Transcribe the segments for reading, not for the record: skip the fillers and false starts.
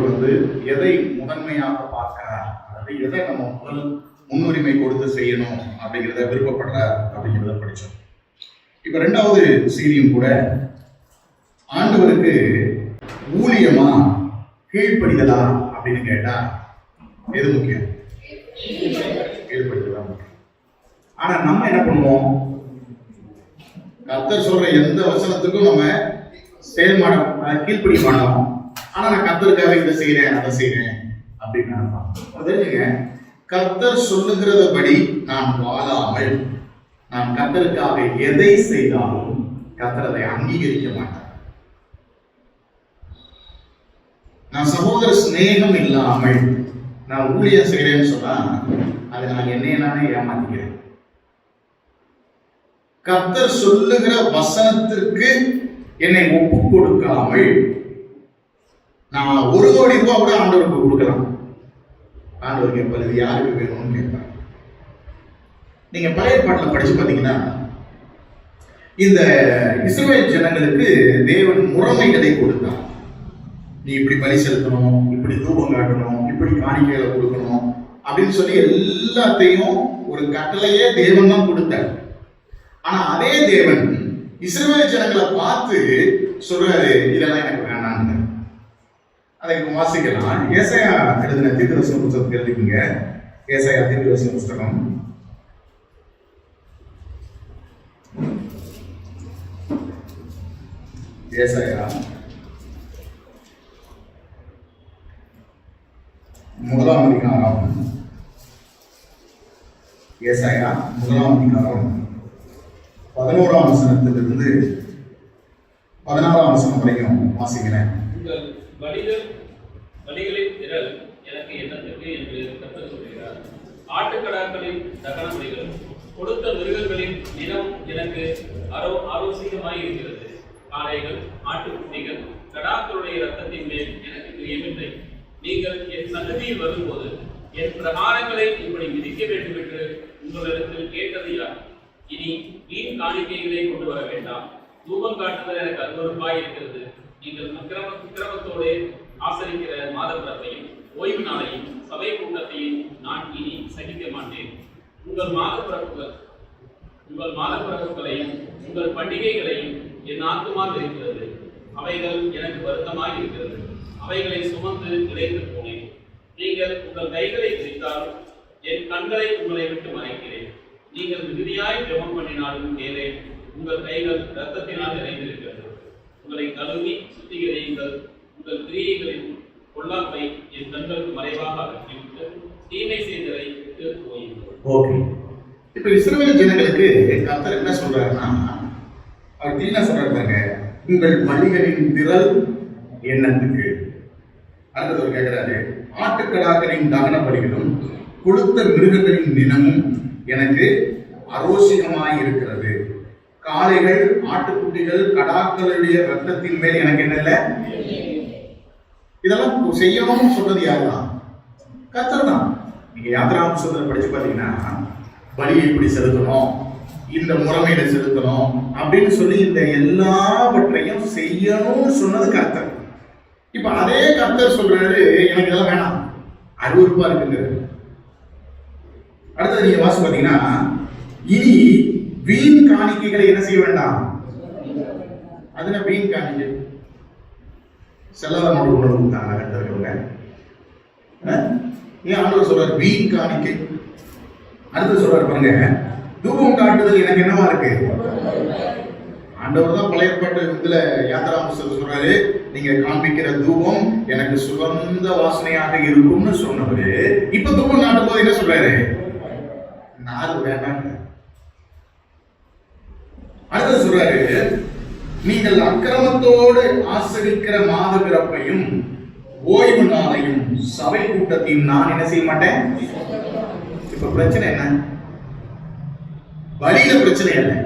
வந்து எதை முதன்மையாக பார்க்கிறார், அதாவது எதை நம்ம முதல் முன்னுரிமை கொடுத்து செய்யணும் அப்படிங்கிறத விருப்பப்படுறார் அப்படிங்கிறத படித்தோம். இப்ப ரெண்டாவது சீரியும் கூட ஆண்டவருக்கு ஊழியமா கீழ்ப்படிதலா அப்படின்னு கேட்டா எது முக்கியம்? கீழ்ப்படிதலா முக்கியம். ஆனா நம்ம என்ன பண்ணுவோம்? கர்த்தர் சொல்ற எந்த வசனத்துக்கும் நம்ம கீழ்ப்படிய மாட்டோம். ஆனா நான் கர்த்தருக்காக இதை செய்யறேன் அதை செய்யறேன் அப்படின்னு நினைப்பான். தெரிஞ்சுங்க, கர்த்தர் சொல்லுகிறபடி நான் வாழாமல் நான் கர்த்தருக்காக எதை செய்தாலும் கர்த்தர் அதை அங்கீகரிக்க மாட்டார். நான் சகோதர சிநேகம் இல்லாமல் நான் ஊழியம் செய்யறேன்னு சொன்னா அதை நான் என்னைய நானே ஏமாத்திக்கிறேன். கர்த்தர் சொல்லுகிற வசனத்திற்கு என்னை ஒப்பு கொடுக்காமல் நான் 1 கோடி ரூபாய் கூட ஆண்டவருக்கு கொடுக்கலாம். ஆண்டவர் கேட்பார், இது யாருக்கு வேணும்னு கேட்பார். நீங்க பழைய பாட்டில் படிச்சு பார்த்தீங்கன்னா இந்த இஸ்ரவேல் ஜனங்களுக்கு தேவன் முறைமைகளை கொடுத்தார். நீ இப்படி பலி செலுத்தணும், இப்படி தூபம் காட்டணும், இப்படி காணிக்கைகளை கொடுக்கணும் அப்படின்னு சொல்லி எல்லாத்தையும் ஒரு கட்டளையே தேவன் தான் கொடுத்தார். ஆனா அதே தேவன் இஸ்ரவேல் ஜனங்களை பார்த்து சொல்றாரு, இதெல்லாம் எனக்கு வேணான்னு. அதை வாசிக்கலாம். ஏசாயா எழுதின தீர்க்கதரிசன புத்தகத்தை எழுதிக்குங்க. ஏசாயா தீர்க்கதரிசன புத்தகம் ஏசாயா 1ஆம் அதிகாரம். ஏசாயா 1ஆம் அதிகாரம் 11ஆம் வசனத்திலிருந்து 16ஆம் வசனம் வரைக்கும் வாசிக்கிறேன். பலிகளின் திரள் எனக்கு என்னத்துக்கு என்று கர்த்தர் சொல்கிறார். ஆட்டுக்கடாக்களின் தகன பலிகளும் கொடுத்த மிருகங்களின் நிலம் எனக்கு ஆரோசியமாய் இருக்கிறது. காளைகள், ஆட்டுக்குட்டிகள், கடாக்களுடைய ரத்தத்தின் மேல் எனக்கு பிரியமில்லை. நீங்கள் என் சன்னதியில் வரும்போது என் பிரகாரங்களை இப்படி விதிக்க வேண்டும் என்று உங்களிடத்தில் கேட்டது யார்? இனி வீண் காணிக்கைகளை கொண்டு வர வேண்டாம். தூபம் காட்டுதல் எனக்கு அருவருப்பாய் இருக்கிறது. நீங்கள் அக்கிரமத்தோடு ஆசரிக்கிற மாத பிறப்பையும் ஓய்வு நாளையும் சபை கூட்டத்தையும் நான் இனி சகிக்க மாட்டேன். உங்கள் மாத பிறப்புகளையும் உங்கள் பண்டிகைகளையும் என் ஆத்துமா இருக்கிறது. அவைகள் எனக்கு வருத்தமாக இருக்கிறது. அவைகளை சுமந்து இழைத்து போனேன். நீங்கள் உங்கள் கைகளை பிரித்தாலும் என் கண்களை உங்களை விட்டு மறைக்கிறேன். நீங்கள் மிகுதியாய் ஜெபம் பண்ணினாலும் கேளேன். உங்கள் கைகள் இரத்தத்தினால் நிறைந்திருக்கிறது. உங்களை கழுவி சுத்திகரியுங்கள். உங்கள் கிரியைகளின் பொல்லாப்பை என் கண்களுக்கு மறைவாக அகற்றிவிட்டு தீமை செய்ததை விட்டு போயுங்கள். ஓகே, இப்ப இஸ்ரவேல் ஜனங்களுக்கு கர்த்தர் என்ன சொல்றாருன்னா, அவர் தீனா சொல்றாங்க, உங்கள் பலிகளின் திரள் என்னத்துக்கு. அடுத்தது கேட்கிறாரு, ஆட்டுக்கடாக்களின் தகன பலிகளும் கொடுத்த மிருகங்களின் நினமும் எனக்கு அரோசிகமாய் இருக்கிறது. காளைகள், ஆட்டுக்குட்டிகள், கடாக்களுடைய ரத்தத்தின் மேல் எனக்கு என்ன இல்லை. இதெல்லாம் செய்யணும்னு சொல்றது யாருதான்? கர்த்தர் தான். நீங்க யாத்திராம படிச்சு பாத்தீங்கன்னா பலியை இப்படி செலுத்தணும், இந்த முறைமையில செலுத்தணும் அப்படின்னு சொல்லி இந்த எல்லாவற்றையும் செய்யணும்னு சொன்னது கர்த்தர். இப்ப அதே கர்த்தர் சொல்றாரு, எனக்கு இதெல்லாம் வேணாம், அருவருப்பா இருக்குங்கிறது. அடுத்தது நீங்க வாசி பாத்தீங்கன்னா, இனி வீண் காணிக்கைகளை என்ன செய்ய வேண்டாம். அதுல வீண் காணிக்கை செல்லாத மட்டும் கொண்டு கொடுத்தாங்க கர்த்தர். ஏன் ஆண்டவர் சொல்றாரு வீண் காணிக்கை? அடுத்து சொல்றாரு பாருங்க, தூபம் காட்டுதல் எனக்கு என்னவா இருக்கு. ஆண்டவர் தான் பழைய ஏற்பாட்டு இதுல யாத்திராம சொல்றாரு, நீங்க காண்பிக்கிற தூபம் எனக்கு சுகந்த வாசனையாக இருக்கும்னு சொன்னவரு இப்ப தூபம் காட்டும் போது என்ன சொல்றாரு, நாலு வேண்டாம். அடுத்தது சொல்றாரு, நீங்கள் அக்கிரமத்தோடு ஆசரிக்கிற மாத பிறப்பையும் ஓய்வு நாளையும் சபை கூட்டத்தையும் நான் என்ன செய்ய மாட்டேன். இப்ப பிரச்சனை என்ன? வழியில பிரச்சனை இல்லை,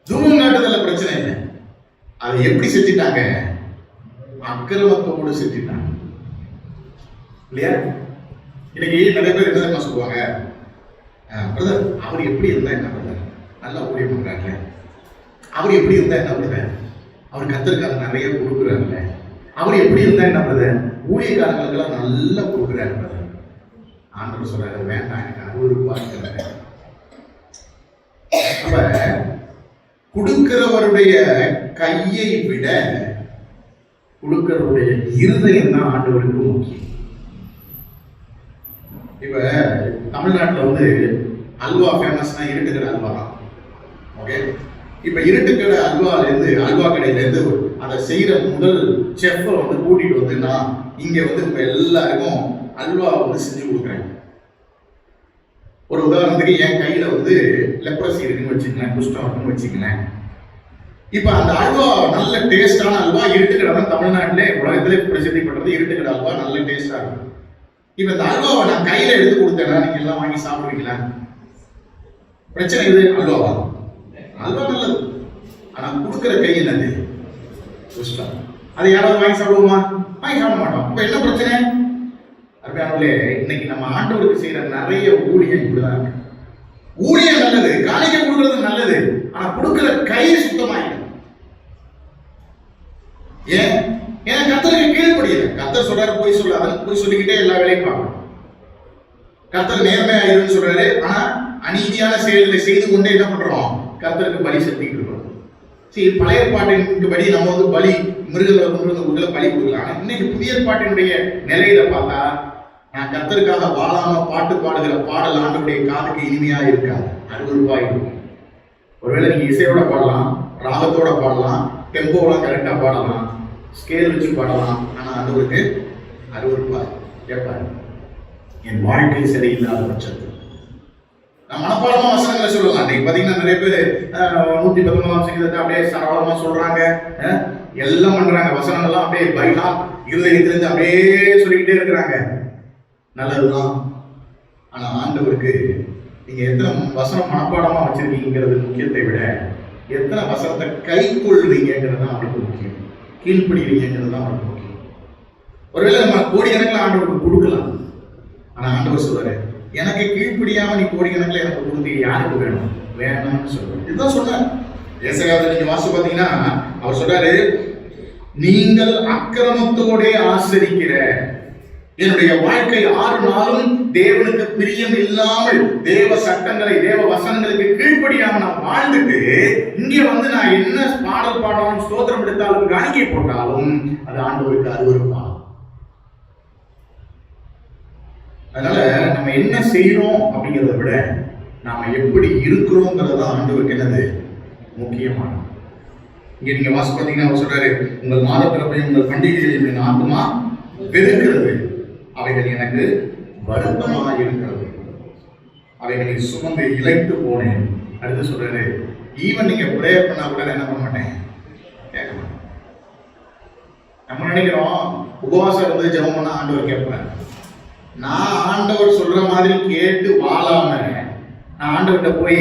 தூபம் காட்டுதல்ல பிரச்சனை இல்லை. அதை எப்படி செஞ்சிட்டாங்க? அக்கிரமத்தோடு செஞ்சிட்டாங்க இல்லையா? இன்னைக்கு நிறைய பேர் என்ன சொல்லுவாங்க, பிரதர் அவர் எப்படி இருந்தா என்ன பண்றாரு, நல்லா ஊழியம் பண்றாங்க, அவர் எப்படி இருந்தா என்ன பண்றாரு, அவர் கத்திருக்காரு நிறைய கொடுக்குறாருல்ல, அவர் எப்படி இருந்தா என்ன பண்ணுது? ஊழியக்காரங்களுக்கு எல்லாம் நல்லா கொடுக்குறாரு brother. ஆண்டவர் சொல்றாரு வேண்டாம், எனக்கு 60 ரூபாய். அப்ப கொடுக்கிறவருடைய கையை விட கொடுக்கிறவருடைய இருதயம் தான் ஆண்டவருக்கு முக்கியம். இப்ப தமிழ்நாட்டில் வந்து அல்வா ஃபேமஸ்னா இருட்டுக்கடை அல்வா தான். ஓகே, இப்ப இருட்டுக்கடை அல்வா கடையில இருந்து அதை செய்யற முதல் செஃப்பை வந்து கூட்டிட்டு வந்துன்னா இங்க வந்து இப்ப எல்லாருக்கும் அல்வா வந்து செஞ்சு கொடுக்குறாங்க. ஒரு உதாரணத்துக்கு என் கையில வந்து லெப்ரசி இருக்குன்னு வச்சுக்கலேன், குஷ்டம் இருக்குன்னு வச்சுக்கலேன். இப்ப அந்த அல்வா நல்ல டேஸ்டான அல்வா இருட்டுக்கடை தான் தமிழ்நாட்டிலே உலகத்திலே பிரசித்தி பண்றது. இருட்டுக்கடை அல்வா நல்ல டேஸ்டா இருக்கும். இப்ப இந்த அல்வாவை நான் கையில எடுத்து கொடுத்தேன்னா நீங்க எல்லாம் வாங்கி சாப்பிடுவீங்களா? பிரச்சனை இது அல்வாவா? அல்வா நல்லது, ஆனா கொடுக்கிற கை என்னது? குஷ்டம். அதை யாராவது வாங்கி சாப்பிடுவோமா? வாங்கி சாப்பிட மாட்டோம். இப்ப என்ன பிரச்சனை? அருமையானவர்களே, இன்னைக்கு நம்ம ஆண்டவருக்கு செய்யற நிறைய ஊழியம் இப்படிதான் இருக்கு. ஊழியம் நல்லது, காணிக்கை கொடுக்கறது நல்லது, ஆனா கொடுக்கிற கை சுத்தமாயிடும். ஏன்? ஏன்னா கர்த்தருக்கு கீழ்ப்படியல. கர்த்தர் சொல்றாரு போய் சொல்லாத, போய் சொல்லிக்கிட்டே எல்லா வேலையும் பார்க்கணும். கர்த்தர் நேர்மையா இருன்னு சொல்றாரு, ஆனா அநீதியான செயல்களை செய்து கொண்டே என்ன பண்றோம்? கர்த்தருக்கு பலி செலுத்திட்டு இருக்கோம். சரி, பழைய பாட்டின் படி நம்ம வந்து பலி மிருகங்களை பலி கொடுக்கலாம். ஆனா இன்னைக்கு புதிய பாட்டினுடைய நிலையில பார்த்தா நான் கர்த்தருக்காக வாழாம பாட்டு பாடுகிற பாடல் ஆண்டவருடைய காதுக்கு இனிமையா இருக்காது. 60 ரூபாய் இருக்கும். ஒருவேளை நீங்க இசையோட பாடலாம், ராகத்தோட பாடலாம், டெம்போலாம் கரெக்டா பாடலாம், ஸ்கேல் வச்சு பாடலாம், ஆனா ஆண்டவருக்கு 60 ரூபாய் கேட்பாரு. என் வாழ்க்கை சரியில்லாத பட்சத்தில் நான் மனப்பாடமா வசனங்களை சொல்லலாம். இன்னைக்கு பாத்தீங்கன்னா நிறைய பேர் 119ஆம் சங்கீதத்தை அப்படியே சரளமா சொல்றாங்க, எல்லாம் பண்றாங்க. வசனங்கள்லாம் அப்படியே பைஹா இருதயத்திலிருந்து அப்படியே சொல்லிக்கிட்டே இருக்கிறாங்க. நல்லதுதான், ஆனா ஆண்டவருக்கு நீங்க எத்தனை வசனம் மனப்பாடமா வச்சிருக்கீங்கிறது முக்கியத்தை விட எத்தனை வசனத்தை கை கொள்றீங்கிறது தான் அவருக்கு முக்கியம். கீழ்ப்படுகிறீங்கிறது தான் அவருக்கு முக்கியம். ஒருவேளை நம்ம கோடிக்கணக்கில் ஆண்டவருக்கு கொடுக்கலாம், ஆனா ஆண்டவர் சொல்றாரு எனக்கு கீழ்ப்படியாம நீ கோடிக்கணக்கில் எனக்கு கொடுத்து யாருக்கு வேணும்? வேணும்னு சொல்றாரு. இதுதான் சொன்னார். ஏசாயாவில் நீங்க வாசி பார்த்தீங்கன்னா அவர் சொல்றாரு, நீங்கள் அக்கிரமத்தோட ஆசரிக்கிற என்னுடைய வாழ்க்கை 6 நாளும் தேவனுக்கு பிரியம் இல்லாமல் தேவ சட்டங்களை தேவ வசனங்களுக்கு கீழ்ப்படியாம நான் வாழ்ந்துட்டு இங்கே வந்து நான் என்ன பாடல் பாடாலும் ஸ்தோத்திரம் எடுத்தாலும் காணிக்கை போட்டாலும் அது ஆண்டவருக்கு அருவருப்பாகும். அதனால நம்ம என்ன செய்யறோம் அப்படிங்கிறத விட நாம எப்படி இருக்கிறோங்கிறது ஆண்டவருக்கு என்னது முக்கியமானது. இங்க நீங்க வாசி பார்த்தீங்கன்னா அவர் சொல்றாரு, உங்கள் மாத பிறப்பையும் உங்கள் பண்டிகைகளையும் என் ஆத்மா வெறுக்கிறது, அவைகள் எனக்கு வருத்தமாக இருக்கிறது, அவைகளை சுமந்து இழைத்து போனேன். அடுத்து சொல்றாரு, ஈவன் நீங்க பிரேயர் பண்ணா கூட என்ன பண்ண மாட்டேன், கேட்க மாட்டேன். நம்ம நினைக்கிறோம் உபவாசம் இருந்து ஜெபம் பண்ணா ஆண்டவர் கேட்பேன். நான் ஆண்டவர் சொல்ற மாதிரி கேட்டு வாழாம நான் ஆண்டவர்கிட்ட போய்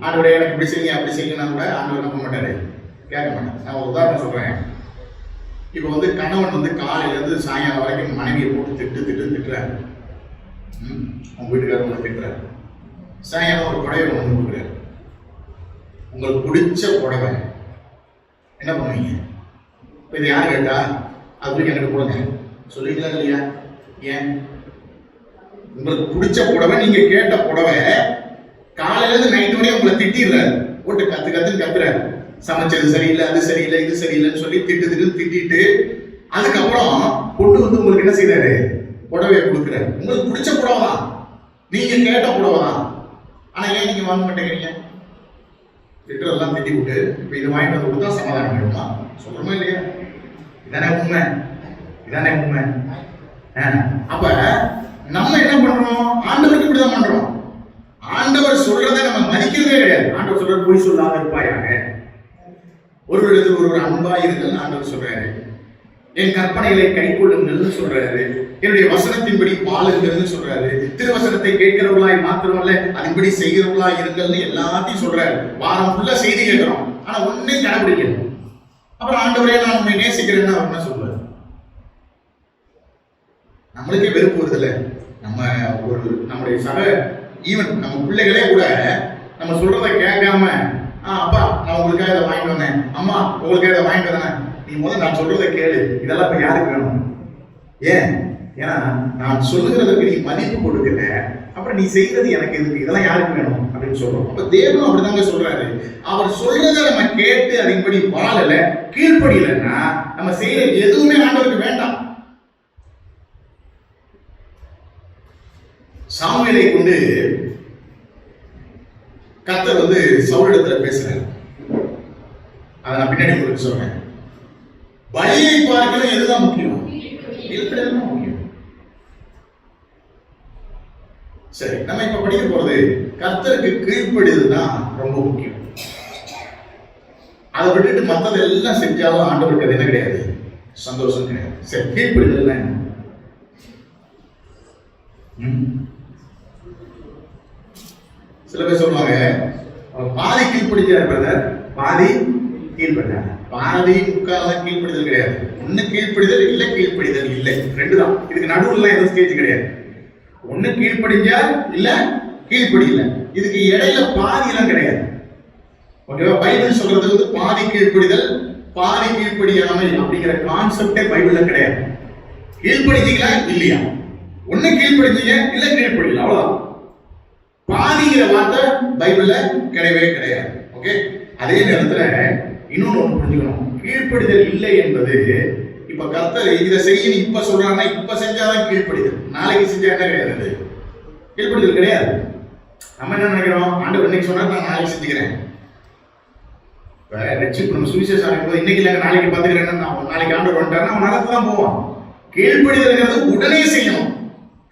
ஆண்டவரே எனக்கு இப்படி செய்யுங்க அப்படி செய்யுங்கன்னா கூட ஆண்டவர் நம்ப மாட்டாரு, கேட்க மாட்டேன். நான் ஒரு உதாரணம் சொல்றேன். இப்போ வந்து கணவன் வந்து காலையில இருந்து சாயங்காலம் வரைக்கும் மனைவியை போட்டு திட்டுறாரு. உங்க வீட்டுக்காரர் உங்களை திட்டுறாரு. சாயங்காலம் ஒரு புடவை வந்து கொடுக்குறாரு, உங்களுக்கு பிடிச்ச புடவை, என்ன பண்ணுவீங்க? இப்போ இது யார் கேட்டா அது எனக்கு கொடுங்க சொல்லிக்கலாம் இல்லையா? ஏன்? உங்களுக்கு பிடிச்ச புடவை, நீங்க கேட்ட புடவை, காலையில இருந்து நைட்டு வரையும் உங்களை திட்டிடுறாரு, போட்டு கத்துன்னு கத்துறாரு. சமைச்சது சரியில்லை, அது சரியில்லை, இது சரியில்லைன்னு சொல்லி திட்டிட்டு அதுக்கப்புறம் கொண்டு வந்து உங்களுக்கு என்ன செய்யறாரு? புடவையை கொடுக்குறாரு. உங்களுக்கு பிடிச்ச புடவை தான், நீங்க கேட்ட புடவை தான், ஆனா ஏன் நீங்க வாங்க மாட்டேங்கிறீங்க? திட்டெல்லாம் திட்டி விட்டு இப்ப இது வாங்கிட்டு வந்து கொடுத்தா சமாதானம் வேணுமா? சொல்றோமா இல்லையா? இதானே உண்மை, இதானே உண்மை. அப்ப நம்ம என்ன பண்றோம்? ஆண்டவருக்கு இப்படிதான் பண்றோம். ஆண்டவர் சொல்றதை நம்ம மதிக்கிறதே கிடையாது. ஆண்டவர் சொல்றது போய் சொல்லாத இருப்பாயாக, ஒரு இடத்துல ஒருவர் அன்பா இருக்குன்னு ஆண்டவர் சொல்றாரு. என் கற்பனைகளை கை கொள்ளுங்கள்னு சொல்றாரு. என்னுடைய வசனத்தின்படி பாலுங்கள்னு சொல்றாரு. திருவசனத்தை கேட்கிறவர்களாய் மாத்திரமல்ல அதன்படி செய்கிறவர்களாய் இருங்கள்னு எல்லாத்தையும் சொல்றாரு. வாரம் ஃபுல்லா செய்தி கேட்கிறோம், ஆனா ஒன்னையும் கடைபிடிக்கணும். அப்புறம் ஆண்டவரே நான் உண்மை நேசிக்கிறேன்னு அவர் என்ன சொல்றாரு? நம்மளுக்கே வெறுப்பு வருது இல்லை? நம்ம நம்முடைய சக ஈவன் நம்ம பிள்ளைகளே கூட நம்ம சொல்றதை கேட்காம அப்பா நான் உங்களுக்காக இதை வாங்கிட்டு வந்தேன், அம்மா உங்களுக்காக இதை வாங்கிட்டு வந்தேன், நீ முதல்ல நான் சொல்றதை கேளு. இதெல்லாம் இப்ப யாருக்கு வேணும்? ஏன்? ஏன்னா நான் சொல்லுகிறதுக்கு நீ மதிப்பு கொடுக்கல, அப்புறம் நீ செய்யறது எனக்கு எதுக்கு, இதெல்லாம் யாருக்கு வேணும் அப்படின்னு சொல்றோம். அப்ப தேவனும் அப்படிதாங்க சொல்றாரு. அவர் சொல்றதை நம்ம கேட்டு அதன்படி வாழல, கீழ்ப்படியலன்னா நம்ம செய்யற எதுவுமே ஆண்டவருக்கு வேண்டாம். சாமுவேலை கொண்டு கர்த்தர் சவுலிடத்துல பேசுறாரு. அதை நான் பின்னாடி உங்களுக்கு சொல்றேன். பலியை பார்க்கல எதுதான் முக்கியம்? கீழ்ப்படிதல் தான் முக்கியம். சரி, நம்ம இப்ப படிக்க போறது கர்த்தருக்கு கீழ்ப்படிதல் தான் ரொம்ப முக்கியம். அதை விட்டுட்டு மத்தது எல்லாம் செஞ்சாலும் ஆண்டவருக்கு அது என்ன கிடையாது? சந்தோஷம் கிடையாது. சரி, கீழ்ப்படிதல் என்ன? சில பேர் சொல்லுவாங்க, பாதி கீழ்ப்படிச்சார் பிரதர், பாதி கீழ்ப்படிச்சார். பாதி முக்கால் கீழ்ப்படிதல் கிடையாது. ஒண்ணு கீழ்ப்படிதல் இல்ல, கீழ்ப்படிதல் இல்லை, ரெண்டு தான். இதுக்கு நடுவுல எதுவும் ஸ்டேஜ் கிடையாது. ஒண்ணு கீழ்ப்படிஞ்சா இல்ல கீழ்ப்படி இல்ல, இதுக்கு இடையில பாதி எல்லாம் கிடையாது. ஓகேவா? பைபிள் சொல்றது பாதி கீழ்ப்படிதல் பாதி கீழ்ப்படியாமை அப்படிங்கிற கான்செப்டே பைபிள்ல கிடையாது. கீழ்ப்படிச்சீங்களா இல்லையா? ஒண்ணு கீழ்ப்படிச்சீங்க இல்ல கீழ்ப்படியல, அவ்வளவுதான். பாதிங்கிற வார்த்தை பைபிள்ல கிடையவே கிடையாது. ஓகே, அதே நேரத்துல இன்னொன்னு புரிஞ்சுக்கணும். கீழ்ப்படிதல் இல்லை என்பது, இப்ப கர்த்தர் இதை செய்ய இப்ப சொல்றாருன்னா இப்ப செஞ்சாதான் கீழ்ப்படிதல், நாளைக்கு செஞ்சா என்ன கிடையாது? கீழ்ப்படிதல் கிடையாது. நம்ம என்ன நினைக்கிறோம்? ஆண்டவர் இன்னைக்கு சொன்னா நான் நாளைக்கு செஞ்சுக்கிறேன். நம்ம சுவிசேஷம் இன்னைக்கு இல்லைங்க நாளைக்கு பாத்துக்கிறேன், நாளைக்கு ஆண்டவர் வந்துட்டாருன்னா அவன் நடத்து தான் போவான். கீழ்ப்படிதல்ங்கிறது உடனே செய்யணும்.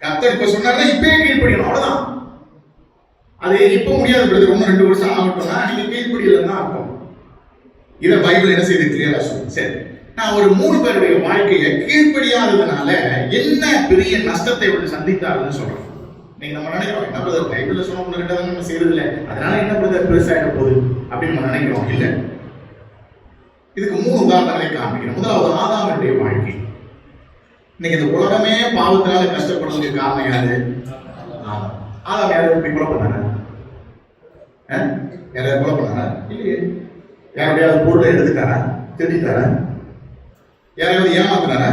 கர்த்தர் இப்ப சொன்னாருன்னா இப்பயே கீழ்ப்படியணும், அவ்வளவுதான். அது இப்ப முடியாது பிரதர், 1-2 வருஷம் ஆகட்டும்னா நீங்க கீழ்ப்படியல தான் அர்த்தம். இதை பைபிள் என்ன செய்து கிளியரா சொல்லுங்க. சரி, நான் ஒரு 3 பேருடைய வாழ்க்கையை கீழ்ப்படியாததுனால என்ன பெரிய நஷ்டத்தை சந்தித்தாருன்னு சொல்றேன். நீங்க நம்ம நினைக்கிறோம், என்ன பிரதர் பைபிள்ல சொன்ன 1-2 நம்ம செய்யறது இல்லை, அதனால என்ன பிரதர் பெருசாயிட போகுது அப்படின்னு நம்ம நினைக்கிறோம். இல்ல, இதுக்கு 3 உதாரணங்களை காமிக்கிறேன். முதலாவது ஆதாமுடைய வாழ்க்கை. இன்னைக்கு இந்த உலகமே பாவத்தினால கஷ்டப்படுறதுக்கு காரணம் யாரு? ஆதாம். யாரும் இப்படி கொலை பண்ணாங்க? யாராவது கொலை பண்ணாரா? இல்லையே. யாருடையாவது பொருளை எடுத்துட்டாரா? திருடிட்டாரா? யாராவது ஏமாத்தினாரா?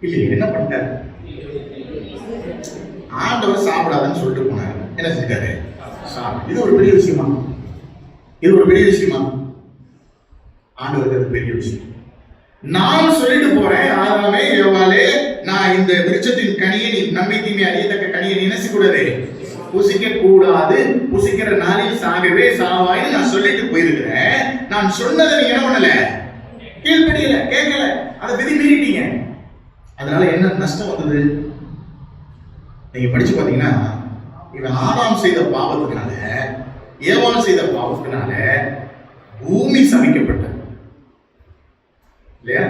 இல்லையே. என்ன பண்ணிட்டாரு? ஆண்டவர் சாப்பிடாதுன்னு சொல்லிட்டு போனாரு. என்ன செஞ்சாரு? இது ஒரு பெரிய விஷயமா? இது ஒரு பெரிய விஷயமா? ஆண்டவருக்கு அது பெரிய விஷயம். நான் சொல்லிட்டு போறேன், ஆதாமே ஏவாளே, நான் இந்த விருட்சத்தின் கனியை நீ நன்மை தீமை அறியத்தக்க கனியை நீ என்ன செய்யக்கூடாது? புசிக்க கூடாது, புசிக்கிற நாளில் சாகவே சாவாயின்னு நான் சொல்லிட்டு போயிருக்கிறேன். நான் சொன்னதை நீங்க என்ன பண்ணல? கீழ்ப்படியல, கேட்கல, அதை விதி மீறிட்டீங்க. அதனால என்ன நஷ்டம் வந்தது? நீங்க படிச்சு பாத்தீங்கன்னா, இவன் ஆதாம் செய்த பாவத்தினால, ஏவாள் செய்த பாவத்தினால பூமி சபிக்கப்பட்டது இல்லையா?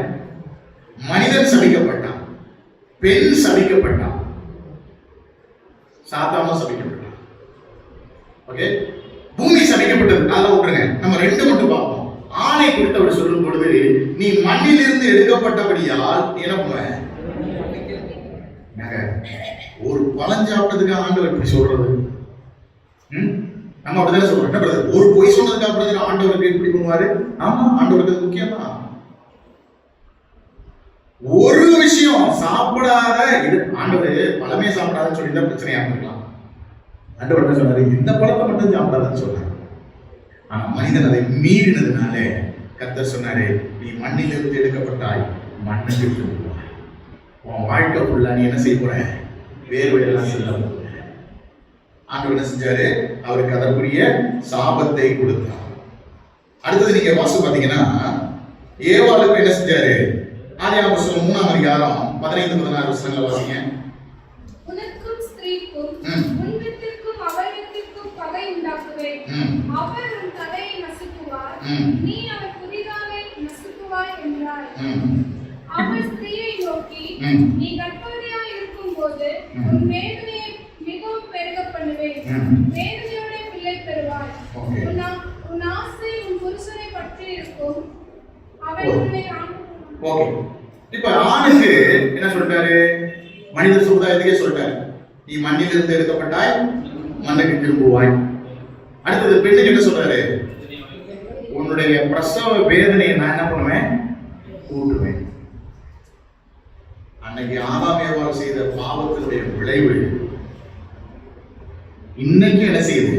மனிதன் சபிக்கப்பட்டான், பெண் சபிக்கப்பட்டான், சாத்தானும் சபிக்கப்பட்டான். ஓகே, பூமி சபிக்கப்பட்டது. அதை விட்டுருங்க, நம்ம 2 மட்டும் பார்ப்போம். ஆணை குறித்து அவர் சொல்லும் பொழுது, நீ மண்ணிலிருந்து எடுக்கப்பட்டபடியால் என்ன பண்ணுவ? ஒரு பழம் சாப்பிட்டதுக்கு ஆண்டவர் இப்படி சொல்றது? நம்ம அப்படிதானே சொல்றோம். என்ன பிரதர், ஒரு பொய் சொன்னதுக்கு அப்புறம் ஆண்டவருக்கு இப்படி பண்ணுவாரு? ஆமா, ஆண்டவருக்கு முக்கியமா ஒரு விஷயம் சாப்பிடாத, இது ஆண்டவர் பழமே சாப்பிடாதுன்னு சொல்லி தான் பிரச்சனையா இருக்கலாம். ஆண்டவர் என்ன சொன்னாரு? இந்த பழத்தை மட்டும் சாப்பிடாதுன்னு சொன்னாரு. ஆனா மனிதன் அதை மீறினதுனால கர்த்தர் சொன்னாரு, நீ மண்ணிலிருந்து எடுக்கப்பட்டாய், மண்ணுக்கு திரும்புவாய். உன் வாழ்க்கை ஃபுல்லா நீ என்ன செய்ய போற? வேர்வையெல்லாம் செல்ல போற. ஆண்டவர் என்ன செஞ்சாரு? அவருக்கு அதற்குரிய சாபத்தை கொடுத்தார். அடுத்தது நீங்க வாசி பாத்தீங்கன்னா, ஏவாளுக்கு என்ன செஞ்சாரு? ஆதியாகமம் புத்தகம் 3ஆம் அதிகாரம் 15-16 வசனங்களை வாசிங்க. உனக்கும் ஸ்திரீக்கும் உன்னிடத்திற்கும் அவளிடத்திற்கும் பகை உண்டாக்குவேன். அவர் உன் தலையை நசுக்குவார், நீ அவர் புதிதாவை நசுக்குவாய் என்றார். அவர் ஸ்திரீயை நோக்கி, நீ கர்ப்பவதியாய் இருக்கும்போது உன் வேதனையை மிகவும் பெருக பண்ணுவேன், வேதனையோட பிள்ளை பெறுவாய். உன் ஆசை உன் புருஷனை பற்றி இருக்கும், அவன் உன்னை ஓகே, இப்ப ஆணுக்கு என்ன சொல்றாரு? மனித சமுதாயத்துக்கே சொல்றாரு, நீ மண்ணிலிருந்து எடுக்கப்பட்டாய், மண்ணுக்கு திரும்புவாய். அடுத்தது பெண்ணுக்கு என்ன சொல்றாரு? உன்னுடைய பிரசவ வேதனையை நான் என்ன பண்ணுவேன்? கூட்டுவேன். அன்னைக்கு ஆதாம் ஏவாள் செய்த பாவத்தினுடைய விளைவு இன்னைக்கு என்ன செய்யுது?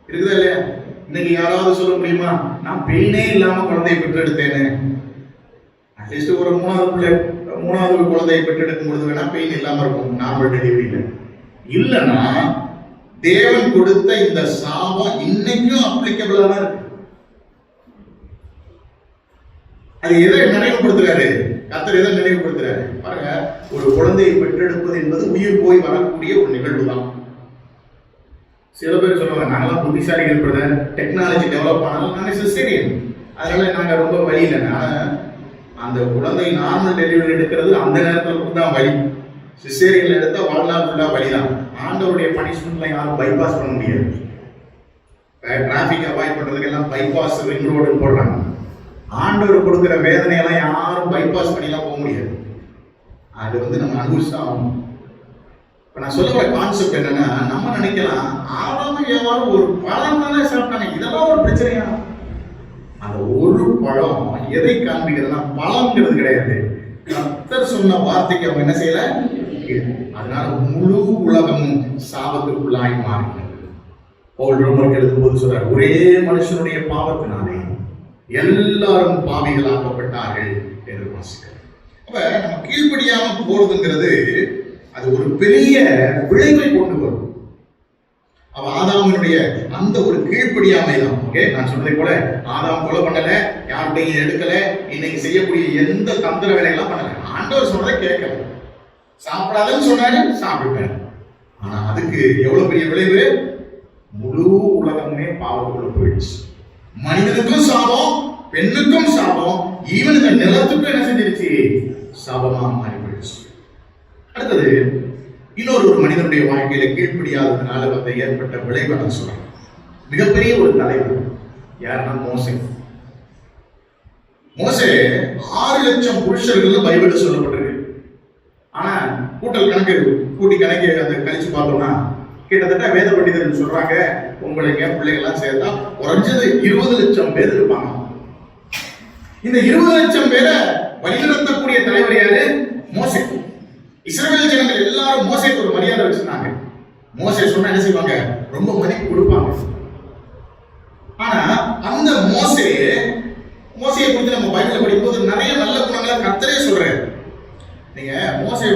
இருக்குதா இல்லையா? இன்னைக்கு யாராவது சொல்ல முடியுமா, நான் பெயினே இல்லாம குழந்தையை பெற்றெடுத்தேன்னு? அட்லீஸ்ட் ஒரு மூணாவது குழந்தையை பெற்றெடுக்கும் பொழுது வேணா பெயின் இல்லாம இருக்கும் நார்மல் டெலிவரியில. இல்லைன்னா தேவன் கொடுத்த இந்த சாபம் இன்னைக்கும் அப்ளிகபிளா தான் இருக்கு. அது எதை நினைவுபடுத்துறாரு? கர்த்தர் எதை நினைவுபடுத்துறாரு பாருங்க. ஒரு குழந்தையை பெற்றெடுப்பது என்பது உயிர் போய் வரக்கூடிய ஒரு நிகழ்வு தான். சில பேர் சொல்லுவாங்க, நாங்களாம் புத்திசாலிகள் பிரதர், டெக்னாலஜி டெவலப் ஆனாலும் நாங்கள் சிசேரியன், அதனால நாங்க ரொம்ப வழி இல்லை. அந்த குழந்தை நார்மல் டெலிவரி எடுக்கிறது அந்த நேரத்தில் தான் வழி. சிசேரியன்ல எடுத்தா வாழ்நாள் ஃபுல்லா வழிதான். ஆண்டவருடைய பனிஷ்மெண்ட்ல யாரும் பைபாஸ் பண்ண முடியாது. டிராபிக் அவாய்ட் பண்றதுக்கு எல்லாம் பைபாஸ் ரிங் ரோடு போடுறாங்க. ஆண்டவர் கொடுக்கிற வேதனையெல்லாம் யாரும் பைபாஸ் பண்ணிலாம் போக முடியாது. அது நம்ம அனுபவிச்சுதான் ஆகணும். இப்ப நான் சொல்ல வர கான்செப்ட் என்னன்னா, நம்ம நினைக்கலாம் ஆதாம் ஏவாளும் ஒரு பழம் தானே சாப்பிட்டாங்க, இதெல்லாம் ஒரு பிரச்சனையா? அந்த ஒரு பழம் எதை காண்பிக்கிறதுனா பழம்ங்கிறது கிடையாது. கர்த்தர் சொன்ன வார்த்தைக்கு அவங்க என்ன செய்யல. அதனால முழு உலகமும் சாபத்துக்குள்ளாய் மாறினது. பவுல் ரோமருக்கு எழுதும்போது சொல்றார், ஒரே மனுஷனுடைய பாவத்தினாலே எல்லாரும் பாவிகளாக்கப்பட்டார்கள் என்று வாசிக்கிறார். அப்ப நம்ம கீழ்ப்படியாம போறதுங்கிறது அது ஒரு பெரிய விளைவை கொண்டு வரும். அவ ஆதாமுடைய அந்த ஒரு கீழ்ப்படியாமை தான். ஓகே, நான் சொன்னதை போல ஆதாம் கொலை பண்ணல, யாருடைய எடுக்கல, இன்னைக்கு செய்யக்கூடிய எந்த தந்திர வேலையெல்லாம் பண்ணல. ஆண்டவர் சொன்னதை கேட்கல. சாப்பிடாதன்னு சொன்னாரு, சாப்பிட்டாரு. ஆனா அதுக்கு எவ்வளவு பெரிய விளைவு? முழு உலகமே பாவத்துக்குள்ள போயிடுச்சு. மனிதனுக்கும் சாபம், பெண்ணுக்கும் சாபம், ஈவன் இந்த நிலத்துக்கும் என்ன செஞ்சிருச்சு? சாபமா மாறி போயிடுச்சு. அடுத்தது இன்னொரு மனிதனுடைய வாழ்க்கையில கீழ்ப்படியாததுனால வந்து ஏற்பட்ட விளைவு நான் சொல்றேன். மிகப்பெரிய ஒரு தலைவர் யாருன்னா மோசே. மோசே 6 லட்சம் புருஷர்கள் பைபிள் சொல்லப்பட்டிருக்கு. ஆனா கூட்டல் கணக்கு கூட்டி கணக்கு அதை கழிச்சு பார்த்தோம்னா கிட்டத்தட்ட வேத பண்டிதர்கள் சொல்றாங்க, உங்களுடைய பிள்ளைகள்லாம் சேர்த்தா குறைஞ்சது 20 லட்சம் பேர் இருப்பாங்க. இந்த 20 லட்சம் பேரை வழிநடத்தக்கூடிய தலைவர் யாரு? மோசே. இஸ்ரவேல் ஜனங்கள் எல்லாரும் மோசேக்கு ஒரு மரியாதை வச்சிருந்தாங்க. மோசே சொன்னா என்ன செய்வாங்க? ரொம்ப மதிப்பு கொடுப்பாங்க. ஆனா அந்த மோசையை குறித்து நம்ம பைபிள்ல படிக்கும்போது நிறைய நல்ல குணங்களை கர்த்தரே சொல்றாரு. நீங்க மோசே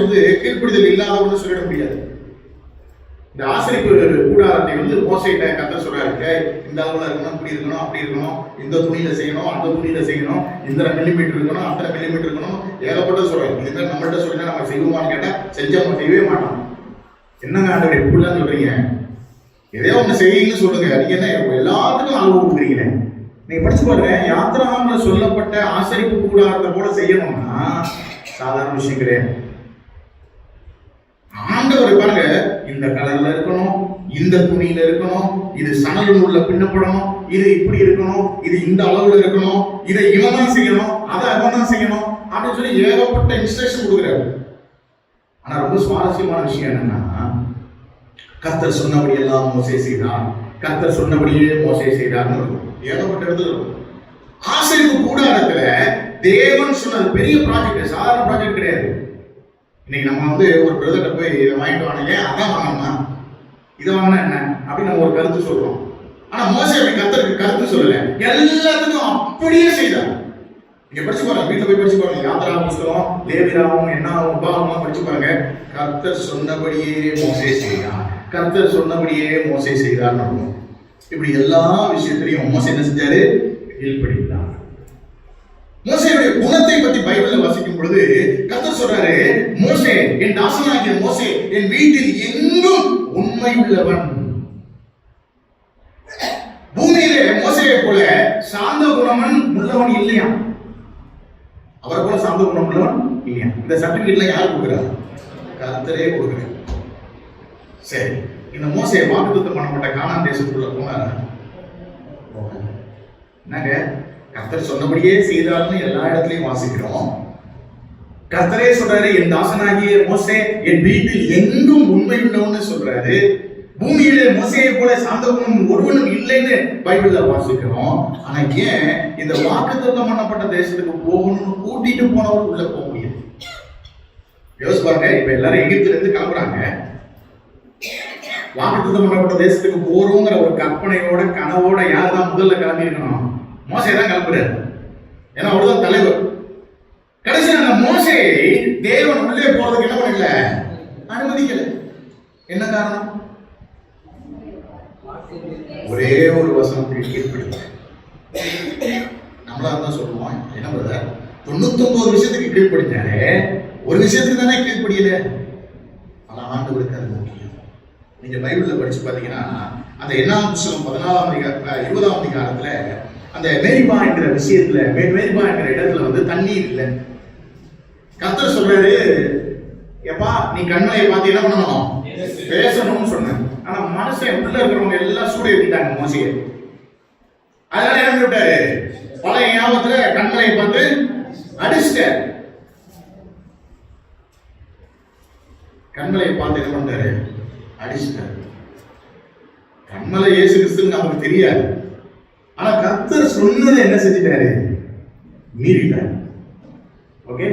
கீழ்ப்படிதல் இல்லாதவன்னு சொல்லிட முடியாது. இந்த ஆசரிப்பு கூடாரத்தை மோசையிட்ட கர்த்தர் சொல்றாரு, இந்த அளவுல இருக்கணும், இப்படி இருக்கணும், அப்படி இருக்கணும், இந்த துணியில செய்யணும், அந்த துணியில செய்யணும், இந்த மில்லிமீட்டர் இருக்கணும், அத்தனை மில்லிமீட்டர் இருக்கணும், ஏகப்பட்ட சொல்றாரு. இது நம்மள்ட்ட சொல்லினா நம்ம செய்வோமான்னு கேட்டா செஞ்சவங்க செய்யவே மாட்டோம். என்னங்க ஆண்டவரே இப்படிலாம் சொல்றீங்க? எதையோ ஒண்ணு செய்யுன்னு சொல்லுங்க, நீங்க என்ன எல்லாத்துக்கும் அளவு கொடுக்குறீங்களே? நீங்க படிச்சு பாருங்க, யாத்திராம சொல்லப்பட்ட ஆசரிப்பு கூடாரத்தை போல செய்யணும்னா சாதாரண விஷயம் கிடையாது. ஆண்டவர் பாருங்க, இந்த கலர்ல இருக்கணும், இந்த துணியில இருக்கணும், இது சணல் உள்ள பின்னப்படணும், இது இப்படி இருக்கணும், இது இந்த அளவுல இருக்கணும், இதை இவன் தான் செய்யணும், அதை அவன் தான் செய்யணும் அப்படின்னு சொல்லி ஏகப்பட்ட இன்ஸ்ட்ரக்ஷன் கொடுக்குறாரு. ஆனா ரொம்ப சுவாரஸ்யமான விஷயம் என்னன்னா, கர்த்தர் சொன்னபடி எல்லாம் மோசே செய்தார், கர்த்தர் சொன்னபடியே மோசே செய்தார்னு இருக்கும். ஏகப்பட்ட இடத்துல இருக்கும். ஆசரிப்பு கூடாரத்துல தேவன் சொன்னது பெரிய ப்ராஜெக்ட், சாதாரண ப்ராஜெக்ட் கிடையாது. இன்னைக்கு நம்ம ஒரு பிரதர்கிட்ட போய் இதை வாங்கிட்டு வாங்க, அதான் வாங்கணுமா, இதை வாங்கினா என்ன அப்படின்னு நம்ம ஒரு கருத்து சொல்றோம். ஆனா மோசே அப்படி கர்த்தருக்கு கருத்து சொல்லல, எல்லாத்துக்கும் அப்படியே செய்தார். நீங்க படிச்சு பாருங்க, வீட்டுல போய் படிச்சு பாருங்க, யாத்திரா புஸ்தகம், லேவியராகவும் என்ன உபாகமும் படிச்சு பாருங்க. கர்த்தர் சொன்னபடியே மோசே செய்தார், கர்த்தர் சொன்னபடியே மோசே செய்தார். இப்படி எல்லா விஷயத்திலையும் மோசே என்ன செஞ்சாரு? கீழ்ப்படிந்தார். மோசேயுடைய குணத்தை பத்தி பைபிள்ல வாசிக்கும் பொழுது கர்த்தர் சொல்றாரு, மோசே என் தாசனாகிய மோசே என் வீட்டில் எங்கும் உண்மை உள்ளவன். பூமியிலே மோசேயை போல சாந்த குணமன் உள்ளவன் இல்லையா? அவரை போல சாந்த குணம் உள்ளவன் இல்லையா? இந்த சர்டிபிகேட்ல யார் கொடுக்குறாரு? கர்த்தரே கொடுக்குறாரு. சரி, இந்த மோசே வாக்குத்தத்தம் பண்ணப்பட்ட கானான் தேசத்துக்குள்ள போனாரா? என்னங்க, கர்த்தர் சொன்னபடியே செய்தார்னு எல்லா இடத்துலயும் வாசிக்கிறோம். கர்த்தரே சொல்றாரு, என் தாசனாகிய மோசே என் வீட்டில் எங்கும் உண்மை உள்ளவன்னு சொல்றாரு. பூமியிலே மோசேயை போல சாந்தகுணம் ஒருவனும் இல்லைன்னு பைபிள்ல வாசிக்கிறோம். ஆனா ஏன் இந்த வாக்குத்தத்தம் பண்ணப்பட்ட தேசத்துக்கு போகணும்னு கூட்டிட்டு போனவர் உள்ள போக முடியாது? யோசிச்சு பாருங்க. இப்ப எல்லாரும் எகிப்துல இருந்து கிளம்புறாங்க. வாக்குத்தத்தம் பண்ணப்பட்ட தேசத்துக்கு போறோங்கிற ஒரு கற்பனையோட கனவோட யாருதான் முதல்ல கிளம்பி இருக்கணும்? மோசே தான் கிளம்புறாரு. ஏன்னா அவர்தான் தலைவர். கடைசியில் அந்த மோசேயை தேவன் உள்ளே போறதுக்கு என்ன பண்ணல? அனுமதிக்கல. என்ன காரணம்? ஒரே ஒரு வசனத்துக்கு கீழ்ப்படியல. நம்மளா தான் சொல்லுவோம், என்ன பண்ணுற 99 விஷயத்துக்கு கீழ்ப்படிச்சாலே ஒரு விஷயத்துக்கு தானே கீழ்ப்படியல. ஆனா ஆண்டவருக்கு அது முக்கியம். நீங்க பைபிள்ல படிச்சு பாத்தீங்கன்னா அந்த என்னாம் புஸ்தகம் 20ஆம் அதிகாரத்துல அந்த மேரிபா என்கிற விஷயத்துல மேரிபா என்கிற இடத்துல வந்து தண்ணீர் இல்லை. கர்த்தர் சொல்றாரு, எப்பா நீ கண்மலையை பார்த்து என்ன பண்ணணும்? பேசணும்னு சொன்ன. ஆனா மனுஷன் உள்ள இருக்கிறவங்க எல்லாம் சூட ஏற்றிட்டாங்க மோசையை. அதனால என்ன விட்டாரு? பழைய ஞாபகத்துல கண்மலையை பார்த்து அடிச்சிட்டாரு. கண்மலையை பார்த்து என்ன பண்ணாரு? அடிச்சிட்டாரு. கண்மலை இயேசு கிறிஸ்துன்னு நமக்கு தெரியாது. ஆனா கர்த்தர் சொன்னதை என்ன செஞ்சிட்டாரு? மீறிட்டாரு. ஓகே,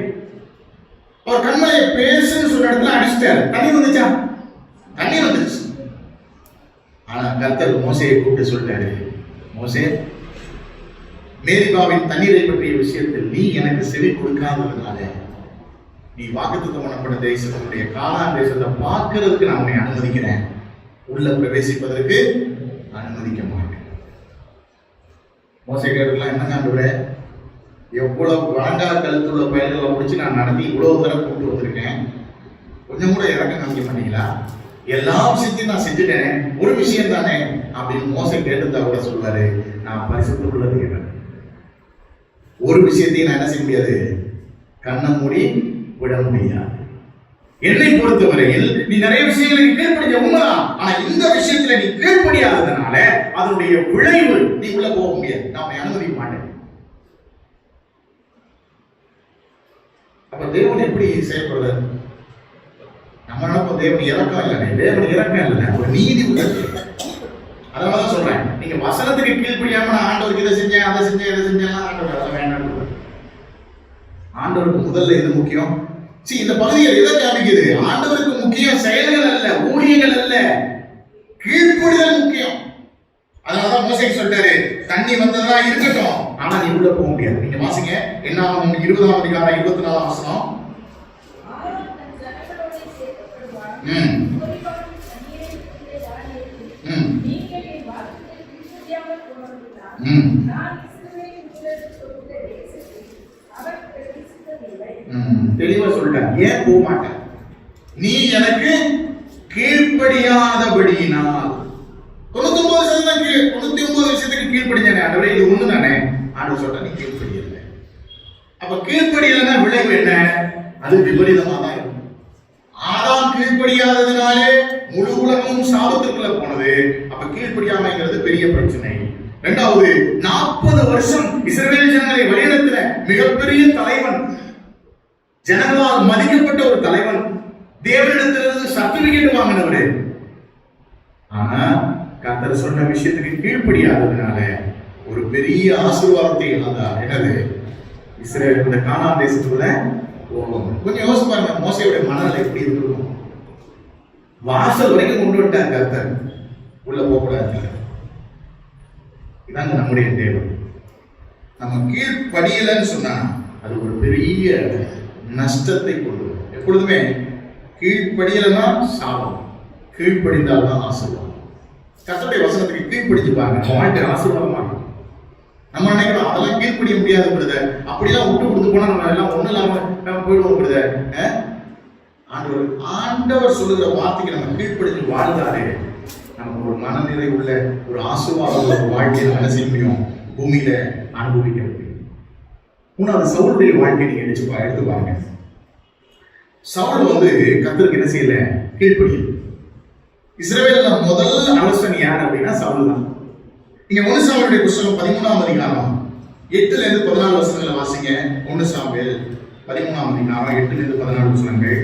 அவர் கண்மலையை பேசுன்னு சொன்ன இடத்துல அடிச்சிட்டாரு. தண்ணி வந்துச்சா? தண்ணி வந்துச்சு. ஆனா கர்த்தர் மோசையை கூப்பிட்டு சொல்லிட்டாரு, மோசே, மேரிபாவின் தண்ணீரை பற்றிய விஷயத்தில் நீ எனக்கு செவி கொடுக்காததுனால நீ வாக்குத்தத்தம் பண்ணப்பட்ட தேசத்தினுடைய கானான் தேசத்தை பார்க்கிறதுக்கு நான் உன்னை அனுமதிக்கிறேன், உள்ள பிரவேசிப்பதற்கு அனுமதிக்க மாட்டேன். மோசை கேட்டுலாம் என்ன ஆண்டவரே, எவ்வளவு வழங்கா கழுத்துள்ள பயல்களை முடிச்சு நான் நடத்தி இவ்வளவு தடவை கொண்டு வந்திருக்கேன், கொஞ்சம் கூட இறக்க காமிக்க மாட்டீங்களா? எல்லா விஷயத்தையும் நான் செஞ்சுட்டேன், ஒரு விஷயம் தானே அப்படின்னு மோசை கேட்டுதான் கூட சொல்வாரு, நான் பரிசுத்த உள்ளது கேட்டேன், ஒரு விஷயத்தையும் நான் என்ன செய்ய முடியாது, கண்ணை மூடி விட முடியாது. என்னை பொறுத்தவரையில் நீ நிறைய விஷயங்களுக்கு கீழ்ப்படிய உண்மைதான், ஆனா இந்த விஷயத்துல நீ கீழ்ப்படியாததுனால அதனுடைய விளைவு நீ உள்ள போக முடியாது, நான் உன்னை அனுமதிக்க மாட்டேன். அப்ப தேவன் எப்படி செயல்படுறாரு? நம்ம நினைப்போம் தேவன் இறக்கம் இல்லை. தேவன் இறக்கம் இல்லை, ஒரு நீதி உள்ளது. அதனாலதான் சொல்றேன், நீங்க வசனத்துக்கு கீழ்ப்படியாம நான் ஆண்டவருக்கு இதை செஞ்சேன் அதை செஞ்சேன் இதை செஞ்சேன் ஆண்டவர் அதை வேண்டாம். ஆண்டவருக்கு முதல்ல எது முக்கியம்? இந்த பகுதியில் எதை காமிக்குது? ஆண்டவருக்கு முக்கியம் செயல்கள் அல்ல, ஊழியங்கள் அல்ல, கீழ்ப்படிதல் முக்கியம். அதனாலதான் மோசேக்கு சொல்லிட்டாரு, தண்ணி வந்ததா இருக்கட்டும், ஆனா நீ உள்ள போக முடியாது. நீங்க வாசிங்க, என்னாகும் 20ஆம் அதிகாரம் 24ஆம் வசனம். தெளிவா சொல்லிட்டேன், ஏன் போக மாட்டேன்? நீ எனக்கு கீழ்ப்படியாதபடியினால் 99 விஷயத்துக்கு கீழ்ப்படிஞ்சானே ஆண்டவரே, இது ஒண்ணு தானே ஆண்டவர் சொல்ற, நீ கீழ்ப்படியல. அப்ப கீழ்ப்படியலன்னா விளைவு என்ன? அது விபரீதமா தான் இருக்கும். ஆதாம் கீழ்ப்படியாததுனாலே முழு உலகமும் சாபத்துக்குள்ள போனது. அப்ப கீழ்ப்படியாமைங்கிறது பெரிய பிரச்சனை. இரண்டாவது, 40 வருஷம் இஸ்ரவேல் ஜனங்களை வழிநடத்தின மிகப்பெரிய தலைவன், ஜனங்களால் மதிக்கப்பட்ட ஒரு தலைவன், தேவனிடத்திலிருந்து சர்டிபிகேட் வாங்கினவரு. ஆனா கர்த்தர் சொன்ன விஷயத்துக்கு கீழ்ப்படியாததுனால ஒரு பெரிய ஆசீர்வாதத்தை இழந்தார். என்னது? இஸ்ரவேல் இந்த கானான் தேசத்துக்குள்ள போகும். கொஞ்சம் யோசிச்சு பாருங்க, மோசையோட மனநிலை எப்படி இருக்கும்? வாசல் வரைக்கும் கொண்டு விட்டார் கர்த்தர், உள்ள போகக்கூடாது. இதாங்க நம்முடைய தேவன். நம்ம கீழ்ப்படியலன்னு சொன்னா அது ஒரு பெரிய நஷ்டத்தை கொண்டு வரும். எப்பொழுதுமே கீழ்ப்படியலன்னா சாபம், கீழ்ப்படிந்தால்தான் ஆசீர்வாதம். கர்த்தருடைய வசனத்துக்கு கீழ்ப்படிச்சு பாருங்க, வாழ்க்கை ஆசீர்வாதமா இருக்கும். நம்ம நினைக்கிறோம் அதெல்லாம் கீழ்ப்படிய முடியாது பிரதர், அப்படிலாம் விட்டு கொடுத்து போனா நம்ம எல்லாம் ஒண்ணு இல்லாம போயிடுவோம் பிரதர். ஆண்டவர் சொல்லுகிற வார்த்தைக்கு நம்ம கீழ்ப்படிச்சு வாழ்ந்தாலே நமக்கு ஒரு மனநிலை உள்ள ஒரு ஆசீர்வாத ஒரு வாழ்க்கையை நம்ம என்ன செய்ய முடியும்? பூமியில அனுபவிக்க முடியும். மூணாவது, சவுளுடைய வாழ்க்கையை நீங்க எடுத்து பாருங்க. சவுல் கர்த்தருக்கு என்ன செய்யல? கீழ்ப்படியல. இஸ்ரவேல்ல முதல் அரசன் யார் அப்படின்னா சவுல் தான். நீங்க 1 சாமுவேலுடைய புத்தகம் 13ஆம் அதிகாரம் 8ல இருந்து 14 வசனங்களை வாசிங்க. 1 சாமுவேல் 13ஆம் அதிகாரம் 8ல இருந்து 14 வசனங்கள்.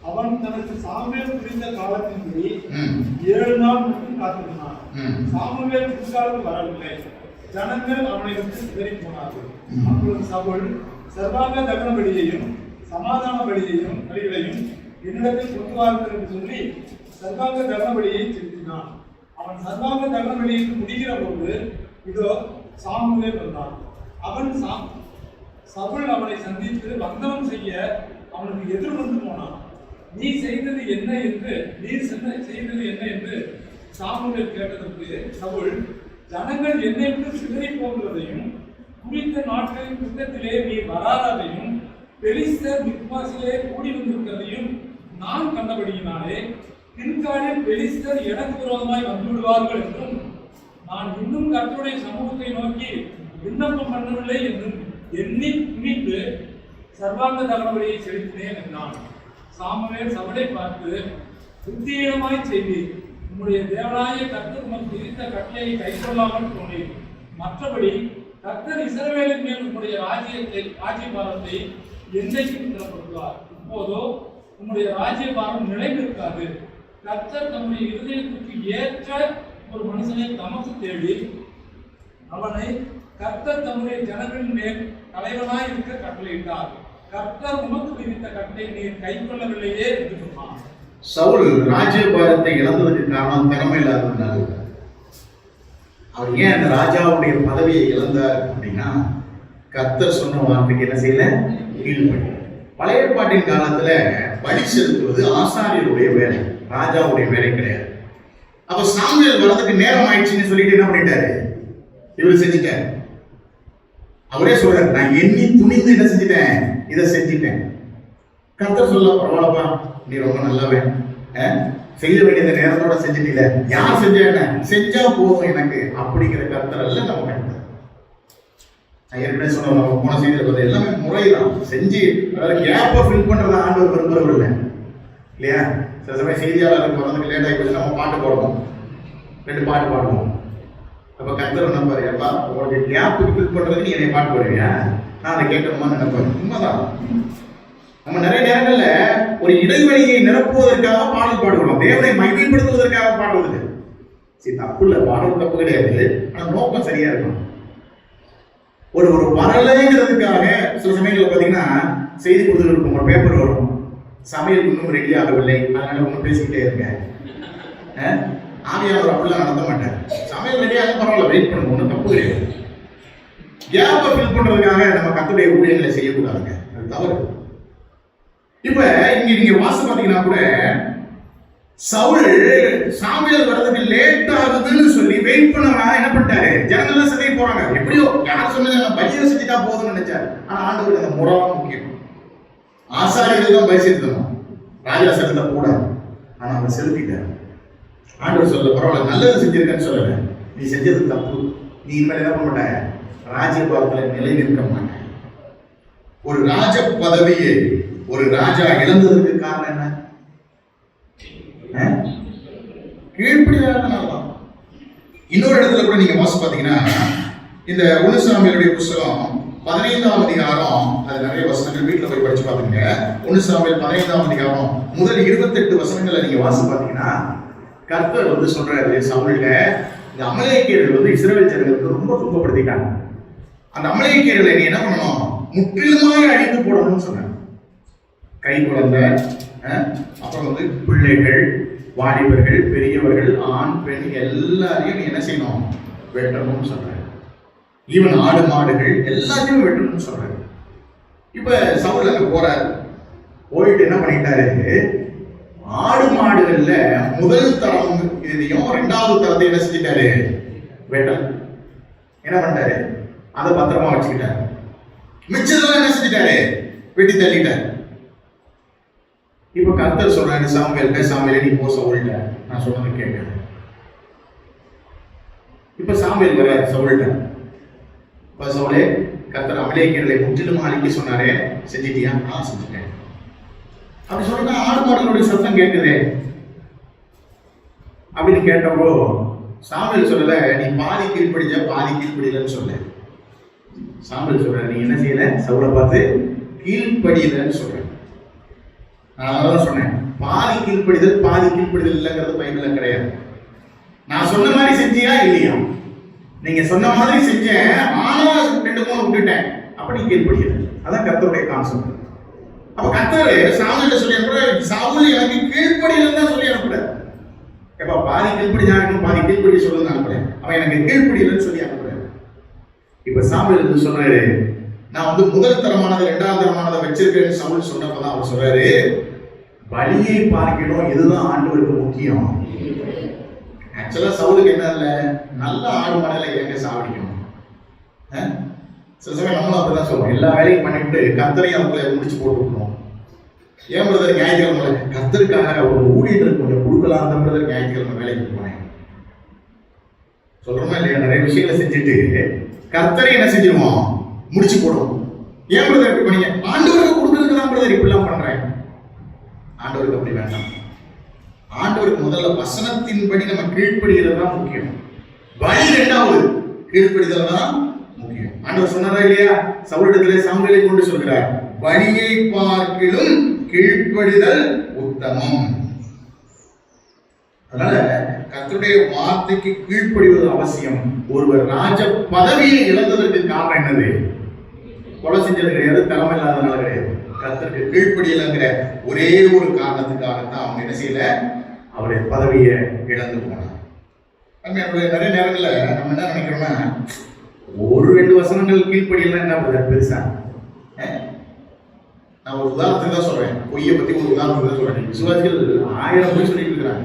அவன் தனக்கு சாமுவேல் குறித்த காலத்தின்படி 7 நாள் மட்டும் காத்திருந்தான். சாமுவேல் பிற்காலத்தில் வரவில்லை. ஜனங்கள் அவனை விட்டு சிதறி போனார்கள். அப்பொழுது சவுல் சர்வாங்க தகன பலியையும் சமாதான பலிகளையும் என்னிடத்தில் கொண்டு வாருங்கள் என்று சொல்லி சர்வாங்க தகன பலியை செலுத்தினான். அவன் சர்வாங்க தகன பலியை முடிகிற போது இதோ சாமுவேல் வந்தான். அவன் சவுல் அவனை சந்தித்து வந்தனம் செய்ய அவனுக்கு எதிர் வந்து போனான். நீ செய்தது என்ன என்று சாமுவேல் கேட்டதற்கு சவுல், ஜனங்கள் என்னை விட்டு சிதறி போகிறதையும் குறித்த நாட்களின் யுத்தத்திலே நீ வராததையும் பெலிஸ்தர் மிக்மாசிலே கூடி வந்திருக்கிறதையும் நான் கண்டபடியினாலே பின்காலில் பெலிஸ்தர் எனக்கு விரோதமாய் வந்துவிடுவார்கள் என்றும் நான் இன்னும் கர்த்தருடைய சமூகத்தை நோக்கி விண்ணப்பம் பண்ணவில்லை என்றும் எண்ணி துணித்து சர்வாங்க தகவலையை செலுத்தினேன் என்றான். சாமுவேல் சவுலை பார்த்து, புத்தியீனமாய் செய்தீர். உம்முடைய தேவனாய கர்த்தர் உமக்கு விதித்த கட்டளையை கைக்கொள்ளாமல் போனீர். மற்றபடி கர்த்தர் இஸ்ரவேலின் மேல் உம்முடைய ராஜ்யபாரத்தை என்றைக்கும் திறப்படுவார். இப்போதோ உம்முடைய ராஜ்யபாரம் நிலை நிற்காது. கர்த்தர் தம்முடைய இருதயத்துக்கு ஏற்ற ஒரு மனுஷனை தமக்கு தேடி அவனை கர்த்தர் தம்முடைய ஜனங்களின் மேல் தலைவனாய் இருக்க கட்டளையிட்டார். கர்த்தர் உமக்கு விதித்த கட்டளை நீர் கைக்கொள்ளவில்லையே என்று சொன்னான். சவுல் ராஜ்யபாரத்தை இழந்ததுக்கு காரணம் திறமை இல்லாததுனால. அவர் ஏன் அந்த ராஜாவுடைய பதவியை இழந்தார் அப்படின்னா, கர்த்தர் சொன்ன வார்த்தைக்கு என்ன செய்யல, கீழ்ப்படி. பழைய ஏற்பாட்டின் காலத்துல பலி செலுத்துவது ஆசாரியருடைய வேலை, ராஜாவுடைய வேலை கிடையாது. அப்ப சாமுவேல் வரதுக்கு நேரம் ஆயிடுச்சுன்னு சொல்லிட்டு என்ன பண்ணிட்டாரு, இவர் செஞ்சுட்டாரு. அவரே சொல்றாரு, நான் எண்ணி துணிந்து என்ன செஞ்சுட்டேன், இதை செஞ்சுட்டேன். கர்த்தர் சொல்ல, பரவாயில்லப்பா, நீ ரொம்ப நல்லவன், செய்ய வேண்டியத நேரத்தோட செஞ்சுட்டீல, யார் செஞ்சா என்ன, செஞ்சா போதும் எனக்கு அப்படிங்கிற கர்த்தர் அல்ல நம்ம கர்த்தர். நான் ஏற்கனவே சொன்ன போன செய்தியில் எல்லாமே முறைதான் செஞ்சு, அதாவது கேப்பை ஃபில் பண்றத ஆண்டவர் விரும்புறவர் இல்லை இல்லையா. சில சமயம் செய்தியாளருக்கு வரதுக்கு லேட் ஆகி போச்சு, நம்ம பாட்டு போடுவோம், 2 பாட்டு பாடுவோம். அப்ப கர்த்தர் நம்பாரு, அப்பா உங்களுடைய கேப் ஃபில் பண்றதுக்கு நீ என்னை பாட்டு போடுவியா, நான் அதை கேட்கணுமா நினைப்பாரு. உண்மைதான். நம்ம நிறைய நேரங்கள்ல ஒரு இடைவெளியை நிரப்புவதற்காக பாடல் பாடுகிறோம், தேவனை மகிமைப்படுத்துவதற்காக பாடுறது. சரி, தப்பு இல்லை, பாடல் தப்பு கிடையாது, ஆனா நோக்கம் சரியா இருக்கும். ஒரு வரலைங்கிறதுக்காக சில சமயங்களில் பார்த்தீங்கன்னா செய்தி கொடுத்துருக்கும், ஒரு பேப்பர் வரும், சமையல் இன்னும் ரெடி ஆகவில்லை, அதனால ஒன்றும் பேசிக்கிட்டே இருக்கேன். ஆவியானவர் அப்படிலாம் நடத்த மாட்டார். சமையல் ரெடியாக பரவாயில்ல, வெயிட் பண்ணுங்க, ஒன்றும் தப்பு கிடையாது. கேப்பை ஃபில் பண்றதுக்காக நம்ம கர்த்தருடைய ஊழியங்களை செய்யக்கூடாதுங்க, அது தவறு. இப்ப இங்க நீங்க வாசி பாத்தீங்கன்னா கூட சவுல் சாமுவேல் வரதுக்கு லேட் ஆகுதுன்னு சொல்லி வெயிட் பண்ணவா என்ன பண்ணிட்டாரு, ஜனங்கள்லாம் சிதறி போறாங்க. எப்படியோ யார் சொன்னது, பலியை செஞ்சுட்டா போதும்னு நினைச்சாரு. ஆனா ஆண்டவருக்கு அந்த முறை முக்கியம். ஆசாரியர்கள் தான் பலி செலுத்தணும், ராஜா செலுத்த கூடாது. ஆனா அவன் செலுத்திட்டார். ஆண்டவர் சொல்ல, பரவாயில்ல, நல்லது செஞ்சிருக்கேன்னு சொல்லல, நீ செஞ்சது தப்பு, நீ இனிமேல் என்ன பண்ண மாட்ட, ராஜ்யபாரத்தில் நிலை நிற்க மாட்டேன். ஒரு ராஜ பதவியை ஒரு ராஜா இழந்ததற்கு காரணம் என்ன, கீழ்ப்படியாதனால்தான். இன்னொரு இடத்துல கூட நீங்க வாசி பாத்தீங்கன்னா, இந்த 1 சாமுவேலுடைய புத்தகம் 15ஆம் அதிகாரம், அது நிறைய வசனங்கள் வீட்டுல போய் படிச்சு பாத்துங்க. 1 சாமுவேல் 15ஆம் அதிகாரம் முதல் 28 வசனங்களை நீங்க வாசி பாத்தீங்கன்னா, கர்த்தர் சொல்றாரு சவுல்ல, இந்த அமலேக்கியர்கள் இஸ்ரவேல் ஜனங்களுக்கு ரொம்ப துன்பப்படுத்திட்டாங்க. அந்த அமலேக்கியர்களை நீ என்ன பண்ணணும், முற்றிலுமாய் அழித்து போடணும்னு சொன்னாங்க. கை குழந்தை, அப்புறம் பிள்ளைகள், வாலிபர்கள், பெரியவர்கள், ஆண் பெண் எல்லாரையும் நீ என்ன செய்யணும், வெட்டணும்னு சொல்றாரு. ஈவன் ஆடு மாடுகள் எல்லாத்தையும் வெட்டணும்னு சொல்றாரு. இப்ப சவுல் அங்க போறாரு, போயிட்டு என்ன பண்ணிட்டாரு, ஆடு மாடுகள்ல முதல் தரம் இதையும் 2வது தரத்தை என்ன செஞ்சிட்டாரு, வெட்டல். என்ன பண்ணிட்டாரு, அதை பத்திரமா வச்சுக்கிட்டாரு. மிச்சதெல்லாம் என்ன செஞ்சிட்டாரு, வெட்டி தள்ளிட்டாரு. இப்ப கர்த்தர் சொல்றாரு சாமுவேல், நீ போ சவுல்ட்ட, நான் சொன்னதை கேட்க. இப்ப சாமுவேல் வர சவுல்ட்ட, சவுலே, கர்த்தர் அமலேக்கியர்களை முற்றிலும் அழிக்க சொன்னாரே, செஞ்சிட்டியா? நான் செஞ்சுட்டேன். அப்படி சொன்னா ஆடு மாடுகளுடைய சத்தம் கேட்குதே அப்படின்னு கேட்டப்போ சாமுவேல் சொல்லல, நீ பாதி கீழ்ப்படிச்ச பாதி கீழ்ப்படியலன்னு சொல்ல. சாமுவேல் சொல்ற, நீ என்ன செய்யல, சவுலை பார்த்து கீழ்ப்படியலன்னு சொல்ற. நான் அதான் சொன்னேன், பாதி கீழ்ப்படிதல் பாதி கீழ்ப்படிதல் இல்லைங்கிறது பைபிள்ல கிடையாது. நான் சொன்ன மாதிரி செஞ்சியா இல்லையா? நீங்க சொன்ன மாதிரி செஞ்சேன், ஆனா 2-3 விட்டுட்டேன், அப்ப நீ கீழ்ப்படியல. அதான் கர்த்தருடைய கான்செப்ட். அப்ப கர்த்தர் சாமுவேல்ட்ட சொல்லி அனுப்புறாரு, சவுல் எனக்கு கீழ்ப்படியலன்னு தான் சொல்லி அனுப்புறாரு. எப்ப பாதி கீழ்ப்படிதான் பாதி கீழ்ப்படிய சொல்லுன்னு அனுப்புறேன், அவன் எனக்கு கீழ்ப்படியலன்னு சொல்லி அனுப்புறாரு. இப்ப சாமுவேல் சொல்றாரு, நான் வந்து முதல் தரமானது 2ஆம் தரமானதை வச்சிருக்கேன்னு சவுல் சொன்னப்பதான் அவர் சொல்றாரு, பலியை பார்க்கணும், இதுதான் ஆண்டவருக்கு முக்கியம். ஆக்சுவலா சவுலுக்கு என்ன இல்ல, நல்ல ஆடு மாடல எங்க சாவடிக்கணும். சில சமயம் நம்மளும் அப்படிதான் சொல்றோம், எல்லா வேலையும் பண்ணிட்டு கர்த்தரையும் அதுக்குள்ள முடிச்சு போட்டு விட்டுருவோம். ஏன் பிரதர் ஞாயிற்றுக்கிழமை கர்த்தருக்காக ஒரு ஊழியர்களுக்கு கொஞ்சம் கொடுக்கலாம் தான் பிரதர் ஞாயிற்றுக்கிழமை வேலைக்கு போனேன் சொல்றோமா இல்லையா? நிறைய விஷயங்களை செஞ்சுட்டு கர்த்தரை என்ன செஞ்சிருவோம், முடிச்சு போடுவோம். ஏன் பிரதர் இப்படி பண்ணீங்க? ஆண்டவருக்கு கொடுக்கறதுக்கு தான் பிரதர் இப்படிலாம் பண்றேன். ஆண்டவருக்கு அப்படி வேண்டாம். ஆண்டவருக்கு முதல்ல வசனத்தின்படி நம்ம கீழ்ப்படிகிறது தான் முக்கியம். வழி 2வது, கீழ்ப்படிதல் தான் முக்கியம். ஆண்டவர் சொன்னாரா இல்லையா? சவுலிடத்திலே சாமுவேலை கொண்டு சொல்கிறார், வழியை பார்க்கிலும் கீழ்ப்படிதல் உத்தமம். அதனால கர்த்தருடைய வார்த்தைக்கு கீழ்ப்படிவது அவசியம். ஒருவர் ராஜ பதவியை இழந்ததற்கு காரணம் என்னது? கொலை செஞ்சது கிடையாது, தலைமை இல்லாதனால கிடையாது, கர்த்தருக்கு கீழ்ப்படியலங்கிற ஒரே ஒரு காரணத்துக்காகத்தான் அவங்க என்ன செய்யல, அவருடைய பதவியை இழந்து போனார். நிறைய நேரங்கள்ல நம்ம என்ன நினைக்கிறோம்னா, ஒரு 2 வசனங்கள் கீழ்ப்படியலாம் என்ன பெருசா. நான் ஒரு உதாரணத்துக்கு தான் சொல்றேன், பொய்யை பத்தி ஒரு உதாரணத்துக்கு தான் சொல்றேன். விசுவாசிகள் 1000 பொய் சொல்லிட்டு இருக்கிறாங்க.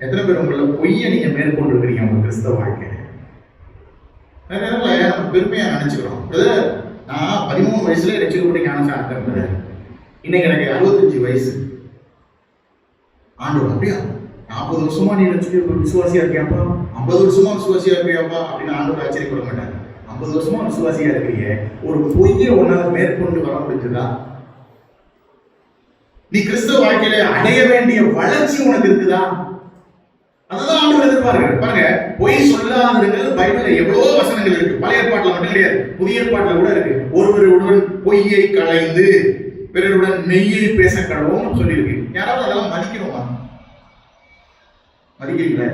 எத்தனை பேர் உங்கள பொய்யை நீங்க மேற்கொண்டு இருக்கிறீங்க உங்க கிறிஸ்தவ வாழ்க்கை? நிறைய நேரத்துல நம்ம பெருமையா நினைச்சுக்கிறோம். நான் 13 வயசுல ரட்சிக்கப்பட்ட ஞானசானம், இன்னைக்கு எனக்கு 65 வயசு. ஆண்டவர் அப்படியா 40 வருஷமா நீ விசுவாசியா இருக்கியாப்பா, 50 வருஷமா விசுவாசியா இருக்கியாப்பா அப்படின்னு ஆண்டவர் ஆச்சரியப்பட மாட்டாங்க. 50 வருஷமா விசுவாசியா இருக்கிறீங்க, ஒரு பொய்யை உன்னால மேற்கொண்டு வர முடிஞ்சதா? நீ கிறிஸ்தவ வாழ்க்கையில அடைய வேண்டிய வளர்ச்சி உனக்கு இருக்குதா? அதான் ஆண்டவர் எதிர்பார்க்கிறார். பாருங்க, பொய் சொல்லாதவர்கள் பைபிள்ல எவ்வளவோ வசனங்கள் இருக்கு. பழைய ஏற்பாட்டுல மட்டும் கிடையாது, புதிய ஏற்பாட்டுல கூட இருக்கு. ஒருவருடன் பொய்யை களைந்து பிறருடன் மெய்யை பேச கடவுள்னு சொல்லியிருக்கு. யாராவது அதெல்லாம் மதிக்கணுமா? மதிக்கிறீங்களா?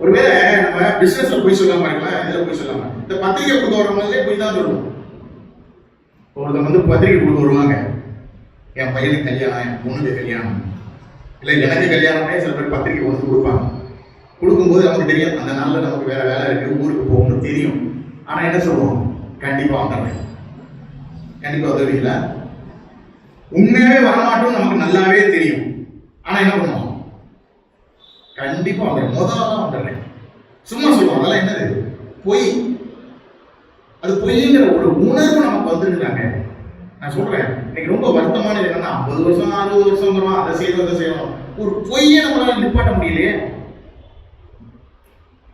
ஒருவேளை நம்ம பிசினஸ்ல போய் சொல்லாம இருக்கலாம், இதுல போய் சொல்லாம, இந்த பத்திரிகை கொடுக்க வரவங்களே போய் தான் சொல்லுவோம். ஒருத்தவங்க வந்து பத்திரிகை கொடுக்க வருவாங்க, என் பையனுக்கு கல்யாணம், என் பொண்ணுக்கு கல்யாணம், இல்லை எனக்கு கல்யாணமே சில பேர் பத்திரிகை கொண்டு கொடுப்பாங்க. கொடுக்கும்போது நமக்கு தெரியும் அந்த நாள்ல நமக்கு வேற வேலை இருக்கு, ஊருக்கு போகணும்னு தெரியும். ஆனா என்ன சொல்லுவோம், கண்டிப்பா வந்துடுறேன். கண்டிப்பா வந்துடுவீங்களா? உண்மையாவே வரமாட்டோம் நமக்கு நல்லாவே தெரியும். ஆனா என்ன பண்ணுவோம், கண்டிப்பா வந்துடுறேன், முதல்ல வந்துடுறேன். சும்மா சொல்லுவோம், அதெல்லாம் என்னது, பொய். அது பொய்ங்கிற ஒரு உணர்வு நமக்கு வந்துருக்காங்க. நான் சொல்றேன், இன்னைக்கு ரொம்ப வருத்தமானது என்னன்னா, 50 வருஷம் 60 வருஷம் வருவோம், அதை செய்யணும். ஒரு பொய்யை நம்மளால நிப்பாட்ட முடியலையே.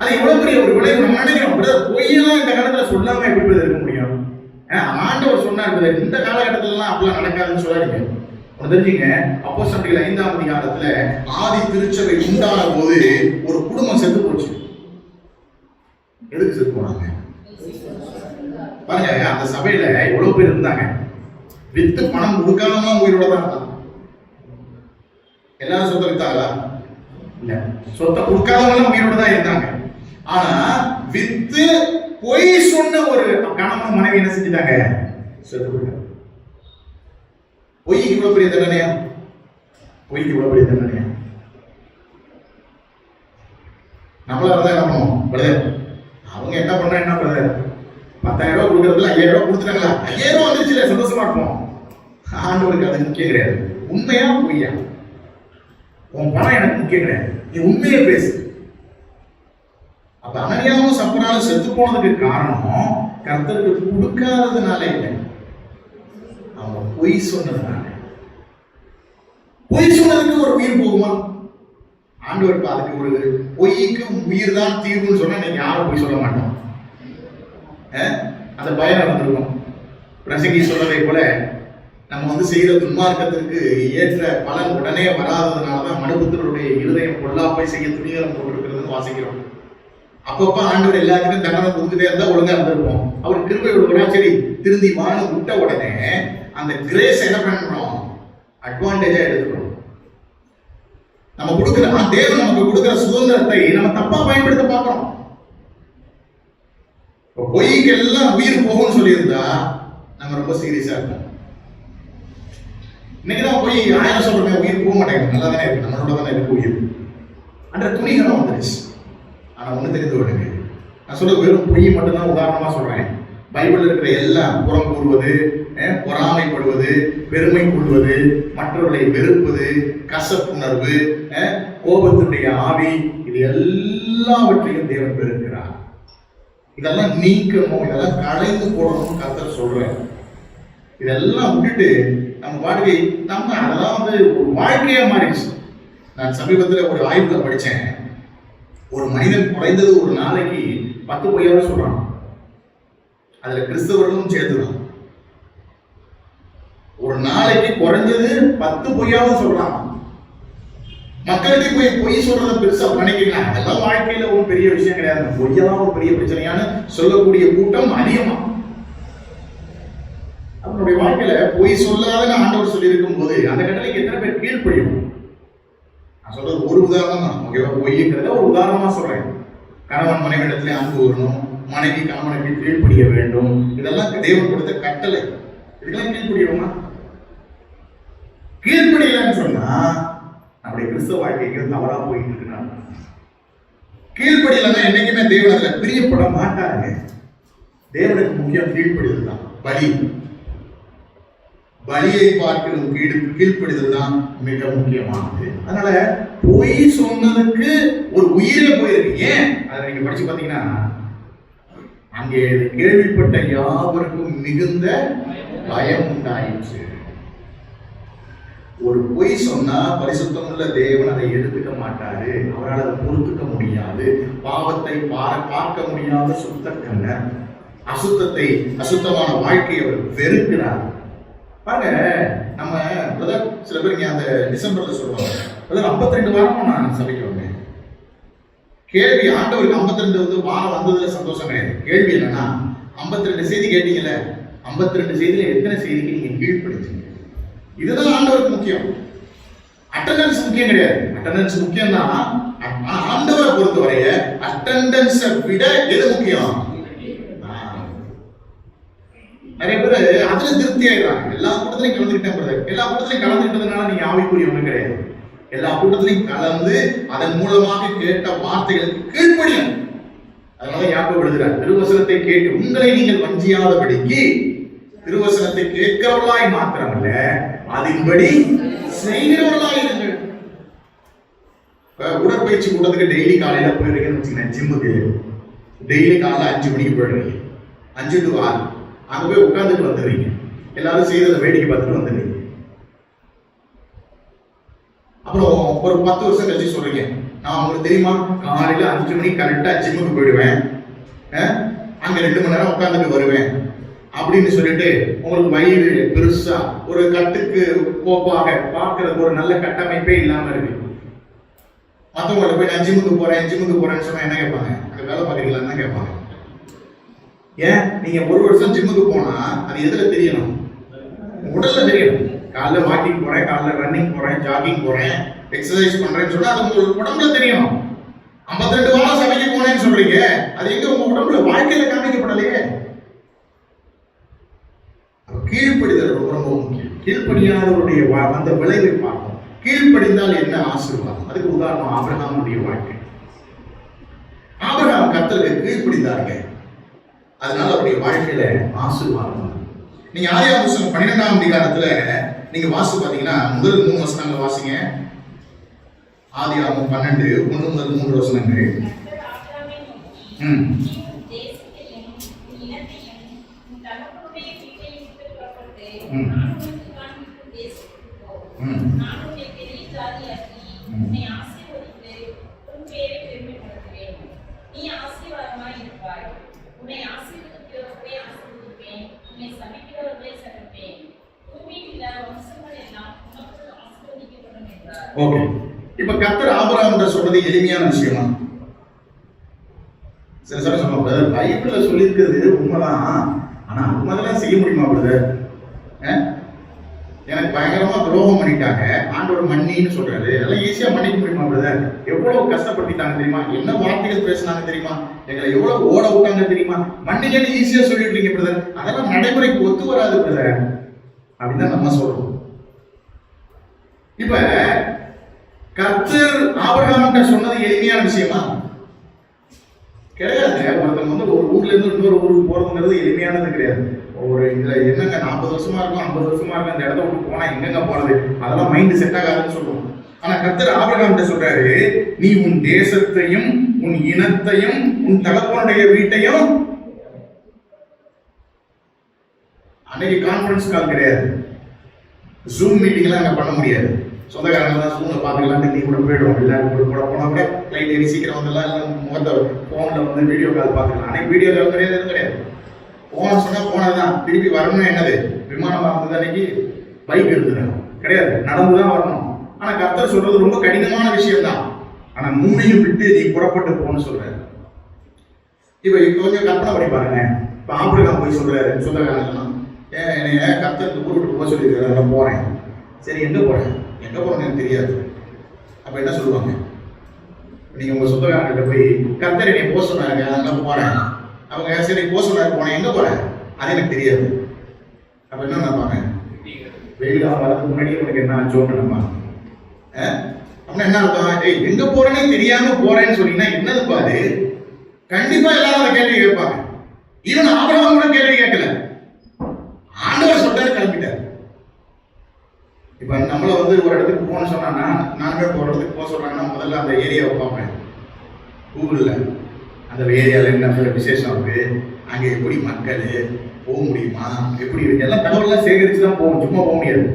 அது எவ்வளவு பெரிய ஒரு விளைவு. நம்ம நினைக்கிறோம் பொய்யெல்லாம் இந்த காலத்துல சொல்லாம எப்படி இருக்க முடியும்? ஆண்டவர் சொன்னார், இந்த காலகட்டத்துல அப்படிலாம் நடக்காதுன்னு சொல்லாதீங்க. தெரிஞ்சுங்க, அப்போஸ்தலர்கள் 5ஆம் அதிகாரத்துல ஆதி திருச்சபை உண்டான போது ஒரு குடும்பம் செத்து போச்சு. எதுக்கு செத்து போனாங்க பாருங்க. அந்த சபையில எவ்வளவு பேர் இருந்தாங்க, வித்து பணம் கொடுக்காம உயிரோட தான் இருந்தாங்க. எல்லாரும் சொத்தை வித்தாங்களா? இல்ல, சொத்தை கொடுக்காதவங்க உயிரோட தான் இருந்தாங்க. ஆனா வித்து பொய் சொன்ன ஒரு கணவன் மனைவி என்ன செஞ்சுட்டாங்க, செத்து போயிட்டாங்க. பொய்க்கு இவ்வளவு பெரிய தண்டனையா? பொய்க்கு இவ்வளவு பெரிய தண்டனையா? நம்மளால தான் என்ன பண்ணுவோம் பிரதர், அவங்க என்ன பண்றாங்க, என்ன பிரதர் 10,000 ரூபாய் கொடுக்கறதுல 5,000 ரூபாய் கொடுத்துட்டாங்களா, 5,000 ரூபாய் வந்துருச்சுல, சந்தோஷமா இருப்போம். ஆண்டவருக்கு அது முக்கியம் கிடையாது. உண்மையா பொய்யா, உன் பணம் எனக்கு முக்கியம் கிடையாது, நீ உண்மையை பேசு. அப்ப அனனியாவும் சப்பராலும் செத்து போனதுக்கு காரணம் கர்த்தருக்கு கொடுக்காததுனால இல்லை, அவங்க பொய் சொன்னதுனால. பொய் சொன்னதுக்கு ஒரு உயிர் போகுமா? ஆண்டவர் அதுக்கு ஒரு பொய்க்கு உயிர் தான் தீர்வுன்னு சொன்னா நீங்க யாரும் பொய் சொல்ல மாட்டோம். அந்த பயம் நடந்திருக்கும். பிரசங்கி சொன்னதை போல நம்ம வந்து செய்யற துன்மார்க்கத்திற்கு ஏற்ற பலன் உடனே வராததுனாலதான் மனுபுத்திரருடைய இருதயம் பொல்லாப்பை செய்ய துணிகரம் போட்டிருக்கிறதுன்னு வாசிக்கிறோம். அப்பப்ப ஆண்டவர் எல்லாத்துக்கும் தண்டனை கொடுத்துட்டே இருந்தா ஒழுங்கா இருந்திருப்போம். அவர் கிருபை விடுவா, சரி திருந்தி வான்னு விட்ட உடனே அந்த கிரேஸ் என்ன பண்றோம், அட்வான்டேஜா எடுத்துக்கிறோம். நம்ம கொடுக்கிற தேவன் நமக்கு கொடுக்கிற சுதந்திரத்தை நம்ம தப்பா பயன்படுத்த பார்க்கிறோம். பொய்க்கு எல்லாம் உயிர் போகும்னு சொல்லியிருந்தா நம்ம ரொம்ப சீரியஸா இருக்கோம். இன்னைக்கு தான் போய் 1000 சொல்றேன், உயிர் போக மாட்டேங்குது, நல்லா தானே இருக்கு, நம்மளோட தானே இருக்கு உயிர் அன்ற துணிகளும் வந்துருச்சு. ஆனா ஒண்ணு தெரிந்து விடுங்க, நான் சொல்ற வெறும் பொய் மட்டும்தான் உதாரணமா சொல்றேன். பைபிள் இருக்கிற எல்லாம் புறம் கூறுவது, பொறாமைப்படுவது, பெருமை கொள்வது, மற்றவர்களை வெறுப்பது, கசப்புணர்வு, கோபத்தினுடைய ஆவி, இது எல்லாவற்றையும் தேவன் வெறுக்கிறார். இதெல்லாம் நீக்கணும், இதெல்லாம் களைந்து போடணும் கர்த்தர் சொல்றார். இதெல்லாம் விட்டுட்டு நம்ம வாழ்க்கை நம்ம அதெல்லாம் ஒரு வாழ்க்கையா மாறிடுச்சு. நான் சமீபத்தில் ஒரு ஆய்வுல படிச்சேன், ஒரு மனிதன் குறைந்தது ஒரு நாளைக்கு 10 பொய்யாவது சொல்றான். அதுல கிறிஸ்தவர்களும் சேர்த்துதான். ஒரு நாளைக்கு குறைஞ்சது 10 பொய்யாவது சொல்றான். மக்களுக்கு போய் பொய் சொல்றத பெருசா நினைக்கிறீங்களா? அதெல்லாம் வாழ்க்கையில ஒரு பெரிய விஷயம் கிடையாது. பொய்யெல்லாம் ஒரு பெரிய பிரச்சனையான சொல்லக்கூடிய கூட்டம் அதிகமா. அவனுடைய வாழ்க்கையில பொய் சொல்லாத ஆண்டவர் சொல்லி இருக்கும் போது அந்த கட்டளைக்கு எத்தனை பேர் கீழ்ப்படியும்? நான் சொல்றது ஒரு உதாரணம் தான், ஓகேவா? பொய்ங்கிறத ஒரு உதாரணமா சொல்றேன். கணவன் மனைவிடத்துல அன்பு வரணும், மனைவி கணவனுக்கு கீழ்ப்படிய வேண்டும், இதெல்லாம் தேவன் கொடுத்த கட்டளை. இதுக்கெல்லாம் கீழ்ப்படியுமா? கீழ்ப்படியலன்னு சொன்னா நம்முடைய கிறிஸ்தவ வாழ்க்கைக்கு தவறா போயிட்டு இருக்கு. கீழ்ப்படியலன்னா என்னைக்குமே தேவன் அதுல பிரியப்பட மாட்டாங்க. தேவனுக்கு முக்கியம் கீழ்ப்படிதல் தான். பலியை பார்க்கணும், கீழ்ப்படிதல் தான் மிக முக்கியமானது. அதனால பொய் சொன்னதுக்கு ஒரு உயிரே போயிருக்கு. ஏன் அதை நீங்க படிச்சு பாத்தீங்கன்னா, அங்கே கேள்விப்பட்ட யாவருக்கும் மிகுந்த பயம் உண்டாயிற்று. ஒரு பொய் சொன்னா பரிசுத்தமுள்ள தேவன் அதை எடுத்துக்க மாட்டாரு, அவரால் அதை பொறுத்துக்க முடியாது. பாவத்தை பார்க்க முடியாத சுத்த கண்ணர், அசுத்தமான வாழ்க்கையை அவர் வெறுக்கிறார். பாருங்க, நம்ம சில பேர் அந்த டிசம்பர்ல சொல்லுவாங்க, 52 வாரமா நான் சபைக்கு வந்தேன். கேள்வி, ஆண்டவருக்கு 52 வாரம் வந்ததுல சந்தோஷம் கிடையாது. கேள்வி என்னன்னா, 52 செய்தி கேட்டீங்கல்ல, 52 செய்தியில எத்தனை செய்திக்கு நீங்க கீழ்ப்படுத்தீங்க? இதுதான் ஆண்டவருக்கு முக்கியம். அட்டெண்டன்ஸ் முக்கியம் கிடையாது. அட்டெண்டன்ஸ் முக்கியம் தான். ஆண்டவரை பொறுத்தவரைய அட்டெண்டன்ஸை விட எது முக்கியம்? நிறைய பேர் அதுல திருப்தி ஆயிடுறாங்க. எல்லா கூட்டத்திலையும் கலந்துக்கிட்டேன். எல்லா கூட்டத்திலையும் கலந்துக்கிட்டதுனால நீங்க ஆவிக்குரியவங்க கிடையாது. எல்லா கூட்டத்திலையும் கலந்து அதன் மூலமாக கேட்ட வார்த்தைகளுக்கு கீழ்ப்படியும். அதனால யாக்கோபு எழுதுறார், திருவசனத்தை கேட்டு உங்களை நீங்கள் வஞ்சியாதபடிக்கு திருவசனத்தை கேட்கிறவர்களாய் மாத்திரமல்ல, அதன்படி செய்கிறவர்களாய் இருங்கள். உடற்பயிற்சி கூட்டத்துக்கு டெய்லி காலையில போயிருக்கேன்னு வச்சுக்கேன். ஜிம்முக்கு டெய்லி காலைல 5 மணிக்கு போயிடுறீங்க. 5 to 6 அங்க போய் உட்கார்ந்துட்டு வந்துடுறீங்க. எல்லாரும் செய்ததை வேடிக்கை பார்த்துட்டு வந்துடுறீங்க. அப்புறம் ஒரு 10 வருஷம் கழிச்சு சொல்றீங்க, நான் உங்களுக்கு தெரியுமா, காலையில 5 மணிக்கு கரெக்டா ஜிம்முக்கு போயிடுவேன், அங்க 2 மணி நேரம் உட்கார்ந்துட்டு வருவேன் அப்படின்னு சொல்லிட்டு உங்களுக்கு வயிறு பெருசா ஒரு கட்டுக்கு கோப்பாக பார்க்கறதுக்கு ஒரு நல்ல கட்டமைப்பே இல்லாம இருக்கு. மற்றவங்களை போய் நான் ஜிம்முக்கு போறேன்னு சொன்னா என்ன கேட்பாங்க? அங்க வேலை பார்க்கறீங்களான்னு தான் கேட்பாங்க. ஏன்? நீங்க 1 வருஷம் ஜிம்முக்கு போனா அது எதுல தெரியணும்? உடல்ல தெரியணும். காலைல வாக்கிங் போறேன், காலைல ரன்னிங் போறேன், ஜாகிங் போறேன், எக்ஸசைஸ் பண்றேன்னு சொன்னா அது உங்க உடம்புல தெரியணும். 52 வாரம் சமைக்க போனேன்னு சொல்றீங்க, அது எங்க உங்க உடம்புல வாழ்க்கையில காமிக்கப்படலையே. கீழ்ப்படிதல் ரொம்ப முக்கியம். கீழ்ப்படியாதவருடைய அந்த விளைவை பார்ப்போம். கீழ்ப்படிந்தால் என்ன ஆசீர்வாதம்? அதுக்கு உதாரணம் ஆபிரகாமுடைய வாழ்க்கை. ஆபிரகாம் கர்த்தருக்கு கீழ்ப்படிந்தாங்க, அதனால அவருடைய வாழ்க்கையில ஆசீர்வாதம். நீங்க ஆதியாகமம் புத்தகம் 12ஆம் அதிகாரத்துல நீங்க வாசி பாத்தீங்கன்னா முதல் 3 வசனங்களை வாசிங்க. ஆதியாகமம் 12 1 முதல் 3 வசனங்கள். ஓகே, இப்ப கர்த்தர் ஆபிரகாம் சொல்றது எளிமையான விஷயமா? சில சமயம் சொல்லுவோம் பிரதர், பைபிள்ல சொல்லியிருக்கிறது உண்மைதான், ஆனா அது மாதிரிலாம் செய்ய முடியுமா பிரதர்? எனக்கு பயங்கரமா துரோகம் பண்ணிட்டாங்க, ஆண்டவர் மன்னின்னு சொல்றாரு, அதெல்லாம் ஈஸியா மன்னிக்க முடியுமா பிரதர்? எவ்வளவு கஷ்டப்படுத்திட்டாங்க தெரியுமா, என்ன வார்த்தைகள் பேசினாங்க தெரியுமா, எங்களை எவ்வளவு ஓட விட்டாங்க தெரியுமா, மன்னிக்கன்னு ஈஸியா சொல்லிட்டு பிரதர், அதெல்லாம் நடைமுறைக்கு ஒத்து வராது பிரதர் அப்படின்னு தான் நம்ம சொல்றோம். இப்ப கர்த்தர் ஆபிரகாம்கிட்ட சொன்னது எளிமையான விஷயமா கிடையாது. ஒருத்தவங்க வந்து ஒரு ஊர்ல இருந்து இன்னொரு ஊருக்கு போறதுங்கிறது எளிமையானது கிடையாது. ஒரு இதுல என்னங்க 40 வருஷமா இருக்கும், 50 வருஷமா இருக்கும், அந்த இடத்த விட்டு போனா எங்கெங்க போறது, அதெல்லாம் மைண்ட் செட் ஆகாதுன்னு சொல்லுவோம். ஆனா கர்த்தர் ஆபிரகாம்கிட்ட சொல்றாரு, நீ உன் தேசத்தையும் உன் இனத்தையும் உன் தகப்பனுடைய வீட்டையும், அன்னைக்கு கான்ஃபரன்ஸ் கால் கிடையாது, ஜூம் மீட்டிங் எல்லாம் அங்க பண்ண முடியாது. சொந்தக்காரங்க தான் ஜூம்ல பாத்துக்கலாம், நீ கூட போயிடுவோம், எல்லாரும் கூட போனா கூட ஃபிளைட் ஏறி சீக்கிரம் வந்துடலாம், இல்லை முகத்தை போன்ல வந்து வீடியோ கால் பாத்துக்கலாம். அன்னைக்கு வீடியோ கால் கிடையாது, எதுவும் கிடையாது. போன சொன்னா போனதுதான், திருப்பி வரணும்னா என்னது, விமானம் வந்தது அன்னைக்கு, பைக் இருந்தது கிடையாது, நடந்துதான் வரணும். ஆனா கர்த்தர் சொல்றது ரொம்ப கடினமான விஷயம் தான், ஆனா மூணையும் விட்டு நீ புறப்பட்டு போன்னு சொல்றாரு. இப்ப கொஞ்சம் கற்பனை பண்ணி பாருங்க. இப்ப ஆபிரகாம் போய் சொல்றாரு சொந்தக்காரங்கலாம், என்னைய கர்த்தருக்கு ஊர் விட்டு போக சொல்லியிருக்காரு, நான் போறேன். சரி எங்க போறேன், எங்க போறேன்னு எனக்கு தெரியாது. அப்ப என்ன சொல்லுவாங்க, நீங்க உங்க சொந்தக்காரங்கிட்ட போய் கர்த்தர் என்னை போக சொன்னாங்க, அதனால போறேன். அவங்க சரி போக சொன்னாரு, போனேன், எங்க போறேன் அது எனக்கு தெரியாது. அப்ப என்ன நினைப்பாங்க, வெயில் காலம் வரதுக்கு முன்னாடியே உனக்கு என்ன ஆச்சோன்னு நினைப்பாங்க. அப்படின்னா என்ன அர்த்தம், எங்க போறேன்னே தெரியாம போறேன்னு சொன்னீங்கன்னா என்னதுப்பா அது? கண்டிப்பா எல்லாரும் அந்த கேள்வி கேட்பாங்க. இவன் ஆபிரகாம் கூட கேள்வி கேட்கல, ஆண்டவர் சொல்றாரு கிளம்பிட்டார். இப்ப நம்மள வந்து ஒரு இடத்துக்கு போகணும்னு சொன்னா, நானுமே ஒரு இடத்துக்கு போக சொல்றாங்கன்னா முதல்ல அந்த ஏரியாவை பார்ப்பேன் கூகுள்ல, அந்த ஏரியாவில் என்ன விசேஷம் இருக்கு, அங்கே எப்படி மக்கள் போக முடியுமா, எப்படி இருக்கு, எல்லாம் தகவல்லாம் சேகரிச்சு தான் போகும், சும்மா போக முடியாது.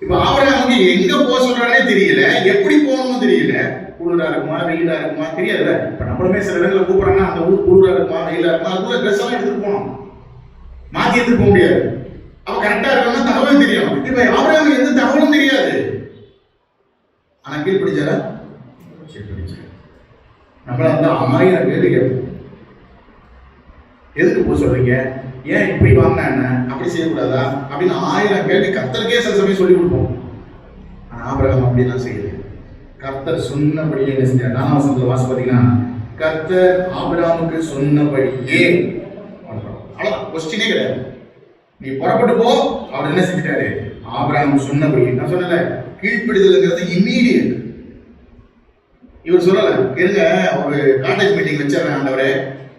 இப்ப ஆபிரகாமுக்கு எங்க போக சொல்றானே தெரியல, எப்படி போகணும்னு தெரியல, குளிரா இருக்குமா வெயிலா இருக்குமா தெரியாதுல்ல. இப்ப நம்மளுமே சில இடங்களை கூப்பிடுறாங்கன்னா அந்த ஊர் குளிரா இருக்குமா வெயிலா இருக்குமா, அதுக்குள்ள ட்ரெஸ் எல்லாம் எடுத்துட்டு போகணும், மாத்தி எடுத்துட்டு போக முடியாது. அவ கரெக்டா இருக்கணும்னா தகவல் தெரியும். இப்ப ஆபிரகாமுக்கு எந்த தகவலும் தெரியாது, ஆனா கீழ்படிச்சாரா? நம்மள வந்து 1000 கேள்வி கேட்போம். எதுக்கு போக சொல்றீங்க, ஏன் இப்படி வாங்கினா என்ன, அப்படி செய்யக்கூடாதா அப்படின்னு 1000 கேள்வி கர்த்தருக்கே சில சமயம் சொல்லி கொடுப்போம். ஆனா ஆபிரகாம் அப்படிலாம் செய்யல. கர்த்தர் சொன்னபடியே என்ன செஞ்சார்? 4ஆம் வசனத்துல வாசி பார்த்தீங்கன்னா, கர்த்தர் ஆபிரகாமுக்கு சொன்னபடியே, அவ்வளவுதான், கொஸ்டினே கிடையாது. நீ புறப்பட்டு போ, அவர் என்ன செஞ்சிட்டாரு? ஆபிரகாம் சொன்னபடி. நான் சொன்னல, கீழ்ப்படிதல்ங்கிறது இம்மீடியட். இவர் சொல்லல, இருங்க ஒரு கான்டாக்ட் மீட்டிங் வச்சிடறேன் ஆண்டவரே,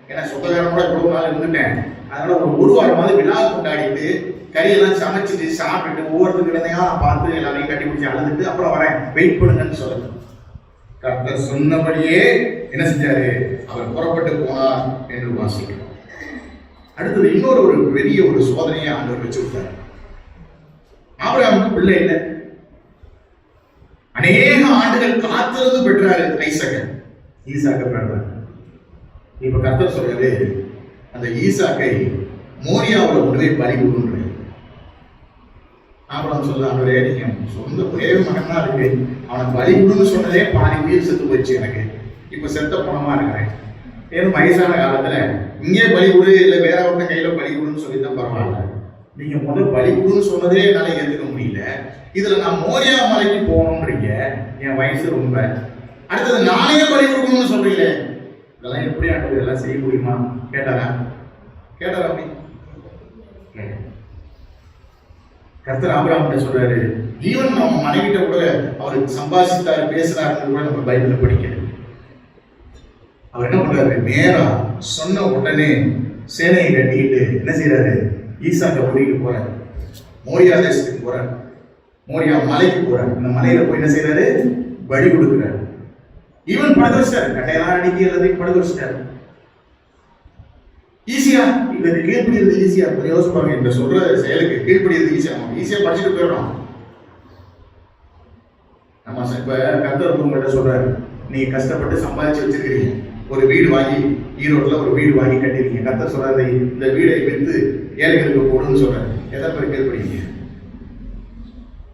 ஏன்னா சொந்தக்காரனோட இவ்வளவு நாள் இருந்துட்டேன், அதனால ஒரு வாரமாவது விழா கொண்டாடிட்டு கறியெல்லாம் சமைச்சிட்டு சாப்பிட்டுட்டு ஒவ்வொருத்தருக்கு இடனையா பார்த்து எல்லாரையும் கட்டி பிடிச்சி அழுதுட்டு அப்புறம் வரேன், வெயிட் பண்ணுங்கன்னு சொல்லுங்க. கர்த்தர் சொன்னபடியே என்ன செஞ்சாரு? அவர் புறப்பட்டு போனார் என்று வாசிக்கிறோம். அடுத்தது இன்னொரு ஒரு பெரிய ஒரு சோதனையை ஆண்டவர் வச்சு விட்டார். ஆபிரகாமுக்கு பிள்ளை இல்லை, அநேக ஆண்டுகள் காத்திருந்து பெற்றாரு ஈசாக்க பெற்றார். இப்ப கர்த்தர் சொல்றாரு, அந்த ஈசாக்கை மோரியாவுல கொண்டு பலி கொடுன்ற. ஆபிரகாம் சொல்ல, ஆண்டவரே நீங்க சொந்த ஒரே மகன் தான் இருக்கு, அவனை பலி கொடுன்னு சொன்னதே பாதி உயிர் செத்து போச்சு, எனக்கு இப்ப செத்த பணமா இருக்கிறேன், ஏன்னா வயசான காலத்துல இங்கே பலி கொடு இல்லை வேற ஒருத்த கையில பலி கொடுன்னு சொல்லிதான் பரவாயில்ல, நீங்க முதல் பலி கொடுன்னு சொன்னதே என்னால ஏத்துக்க முடியல, இதுல நான் மோரியா மலைக்கு போகணும்ன்றீங்க, என் வயசு ரொம்ப, அடுத்தது நானே பலி கொடுக்கணும்னு சொல்றீங்களே, இதெல்லாம் எப்படி ஆண்டவர் இதெல்லாம் செய்ய முடியுமா கேட்டாரா? அப்படி கர்த்தர் ஆபிரகாம் சொல்றாரு, ஈவன் நம்ம மனைவிட்ட கூட அவர் சம்பாதித்தாரு பேசுறாருன்னு கூட நம்ம பைபிள்ல படிக்கணும். அவர் என்ன பண்றாரு? நேரா சொன்ன உடனே சேனையை கட்டிக்கிட்டு என்ன செய்யறாரு? ஈசாக்க கூட்டிட்டு போறாரு, மோரியா தேசத்துக்கு போறாரு, மோரியா மலைக்கு போறாரு. அந்த மலையில போய் என்ன செய்யறாரு? பலி கொடுக்கிறாரு. ஈவன் படுக்க வச்சிட்டாரு, கட்டையெல்லாம் அடிக்கி எல்லாத்தையும் படுக்க வச்சிட்டாரு. ஈஸியா இதுக்கு கீழ்படிறது ஈஸியா? யோசிப்பாங்க, இந்த சொல்ற செயலுக்கு கீழ்படிறது ஈஸியா படிச்சுட்டு போயிடணும். நம்ம இப்ப கர்த்தர் உங்கள்கிட்ட சொல்றாரு, நீங்க கஷ்டப்பட்டு சம்பாதிச்சு வச்சிருக்கிறீங்க, ஒரு வீடு வாங்கி ஈரோட்ல ஒரு வீடு வாங்கி கட்டிருக்கீங்க, கர்த்தர் சொல்றாரு இந்த வீடை விற்று ஏழைகளுக்கு போடுன்னு சொல்றாரு. எத்தனை பேர் கேள்விப்படுறீங்க?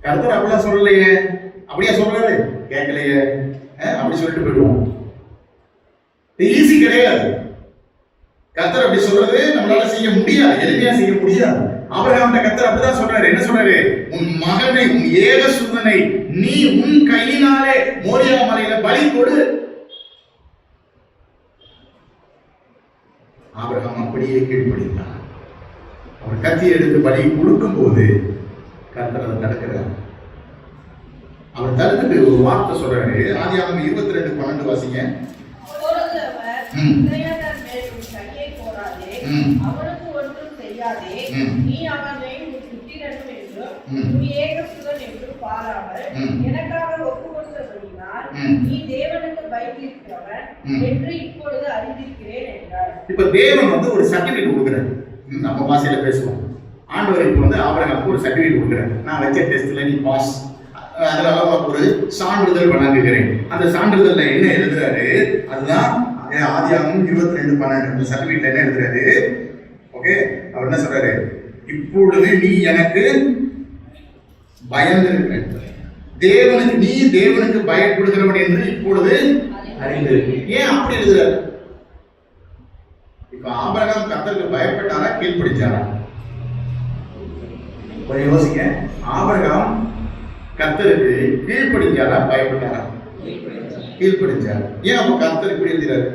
கர்த்தர் அப்படிலாம் சொல்லலையே. அப்படியா சொல்றாரு? கேட்கலையே. அப்படி சொல்லிட்டு போயிடுவோம். ஈஸி கிடையாது. கர்த்தர் அப்படி சொல்றது நம்மளால செய்ய முடியாது, எளிமையா செய்ய முடியாது. ஆபிரகாம் கர்த்தர் அப்படிதான் சொல்றாரு. என்ன சொல்றாரு? உன் மகனை, உன் ஏகசுதனை நீ உன் கையினாலே மோரியா மலையில பலி கொடு. ஆபிரகாம் அப்படியே கீழ்ப்படிந்தார். அவர் கத்தி எடுத்து பலி கொடுக்கும் போது கர்த்தர் அதை தடுக்கிறார். அவர் தடுத்துட்டு ஒரு வார்த்தை சொல்றாரு. ஆதியாகமம் 22:12 வாசிங்க. அவனுக்கு ஒன்றும் செய்யாதே, நீ அவனை உன் புத்திரனும் என்றும் உன் ஏகசுதன் என்றும் பாராமல் எனக்காக ஒப்பு கொடுத்தபடியினால் நீ தேவனுக்கு பயந்திருக்கிறவன் என்று இப்பொழுது அறிந்திருக்கிறேன் என்றார். இப்ப தேவன் ஒரு சர்டிபிகேட் கொடுக்கிறார். நம்ம பாஷையில பேசுவோம். ஆண்டவர் இப்ப ஆபிரகாமுக்கு ஒரு சர்டிபிகேட் கொடுக்கிறார். நான் வச்ச டெஸ்ட்ல நீ பாஸ், அதனால உனக்கு ஒரு சான்றிதழ் வழங்குகிறேன். அந்த சான்றிதழ்ல என்ன எழுதுறாரு? அதுதான் ஆதியாகமம் 22:12. அந்த சர்டிபிகேட்ல என்ன எழுதுறாரு? ஓகே, அவர் என்ன சொல்றாரு? இப்பொழுது நீ எனக்கு பயந்திருக்க, தேவனுக்கு நீ தேவனுக்கு பயப்படுகிறவன் என்று இப்பொழுது அறிந்திருக்க. ஏன் அப்படி எழுதுறாரு? இப்ப ஆபிரகாம் கர்த்தருக்கு பயப்பட்டாரா, கீழ்ப்படிச்சாரா? கொஞ்சம் யோசிங்க. ஆபிரகாம் கர்த்தருக்கு கீழ்ப்படிச்சாரா, பயப்பட்டாரா? கீழ்ப்படிச்சார். ஏன் அப்ப கர்த்தர் இப்படி எழுதுறாரு?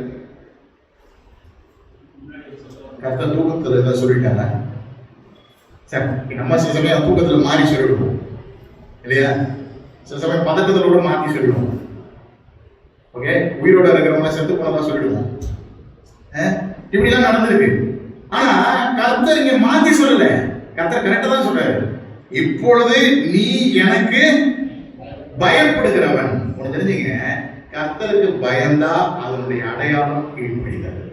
கர்த்தர் தூக்கத்துல ஏதாவது சொல்லிட்டாரா? சரி, நம்ம சில சமயம் தூக்கத்துல மாறி சொல்லிடுவோம் இல்லையா? சில சமயம் பதட்டத்தோட மாற்றி சொல்லிடுவோம். ஓகே, உயிரோட இருக்கிறவங்க செத்து போனதா சொல்லிடுவோம். இப்படிலாம் நடந்திருக்கு. ஆனா கர்த்தர் இங்க மாத்தி சொல்லல. கர்த்தர் கரெக்டா தான் சொல்றாரு. இப்பொழுது நீ எனக்கு பயப்படுகிறவன். உனக்கு தெரிஞ்சுங்க, கர்த்தருக்கு பயந்தா அதனுடைய அடையாளம் கீழ்ப்படிதல்.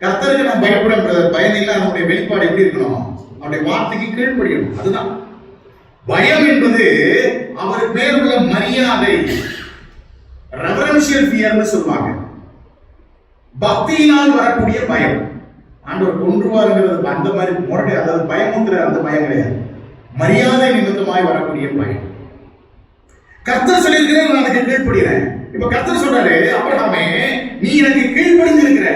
கர்த்தருக்கு நான் பயப்படுற பயனில்லை, அதனுடைய வெளிப்பாடு எப்படி இருக்கணும்? அவருடைய வார்த்தைக்கு கீழ்ப்படியணும். அதுதான் பயம் என்பது. அவர் பேர் உள்ள மரியாதை, ரெவரன்ஷியல் ஃபியர்னு சொல்லுவாங்க. பக்தியினால் வரக்கூடிய பயம். ஆண்டவர் கொன்றுவாருங்கிறது அந்த மாதிரி முரட்டை, அதாவது பயமுங்கிற அந்த பயம் கிடையாது. மரியாதை நிமித்தமாய் வரக்கூடிய பயம். கர்த்தர் சொல்லியிருக்கிறேன், நான் அதுக்கு கீழ்ப்படுகிறேன். இப்ப கர்த்தர் சொல்றாரு, ஆபிரகாமே நீ எனக்கு கீழ்ப்படிஞ்சிருக்கிற.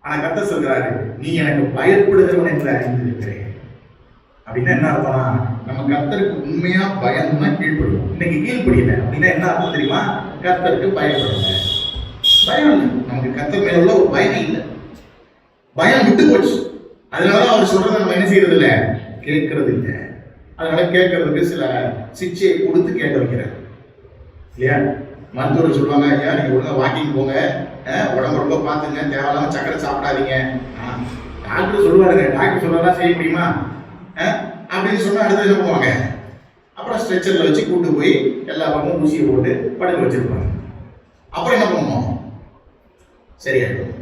ஆனா கர்த்தர் சொல்றாரு, நீ எனக்கு பயப்படுகிறவன் என்று அறிந்திருக்கிறேன். அப்படின்னா என்ன அர்த்தம்னா, நம்ம கர்த்தருக்கு உண்மையா பயம்னா கீழ்ப்படுவோம். இன்னைக்கு கீழ்ப்படியல அப்படின்னா என்ன அர்த்தம் தெரியுமா? கர்த்தருக்கு பயப்படல. பயம் இல்லை, நமக்கு கர்த்தர் மேல உள்ள ஒரு பயம் இல்லை. பயம் விட்டு போச்சு. அதனால அவர் சொல்றதை நம்ம என்ன செய்யறது இல்லை, கேட்கறது இல்லை. அதனால கேட்கறதுக்கு சில சிக்ஷையை கொடுத்து கேட்க வைக்கிறார் இல்லையா? மருத்துவர் சொல்லுவாங்க, ஐயா நீங்க ஒழுங்கா வாக்கிங் போங்க, உடம்பு ரொம்ப பார்த்துங்க, தேவையில்லாம சக்கரை சாப்பிடாதீங்க. டாக்டர் சொல்லுவாருங்க, டாக்டர் சொல்றதெல்லாம் செய்ய முடியுமா அப்படின்னு சொன்னா அடுத்து என்ன பண்ணுவாங்க? அப்புறம் ஸ்ட்ரெச்சர்ல வச்சு கூட்டு போய் எல்லா பக்கமும் ஊசியை போட்டு படுக்க வச்சிருப்பாங்க. அப்புறம் என்ன பண்ணுவோம்? சரியாயிடும்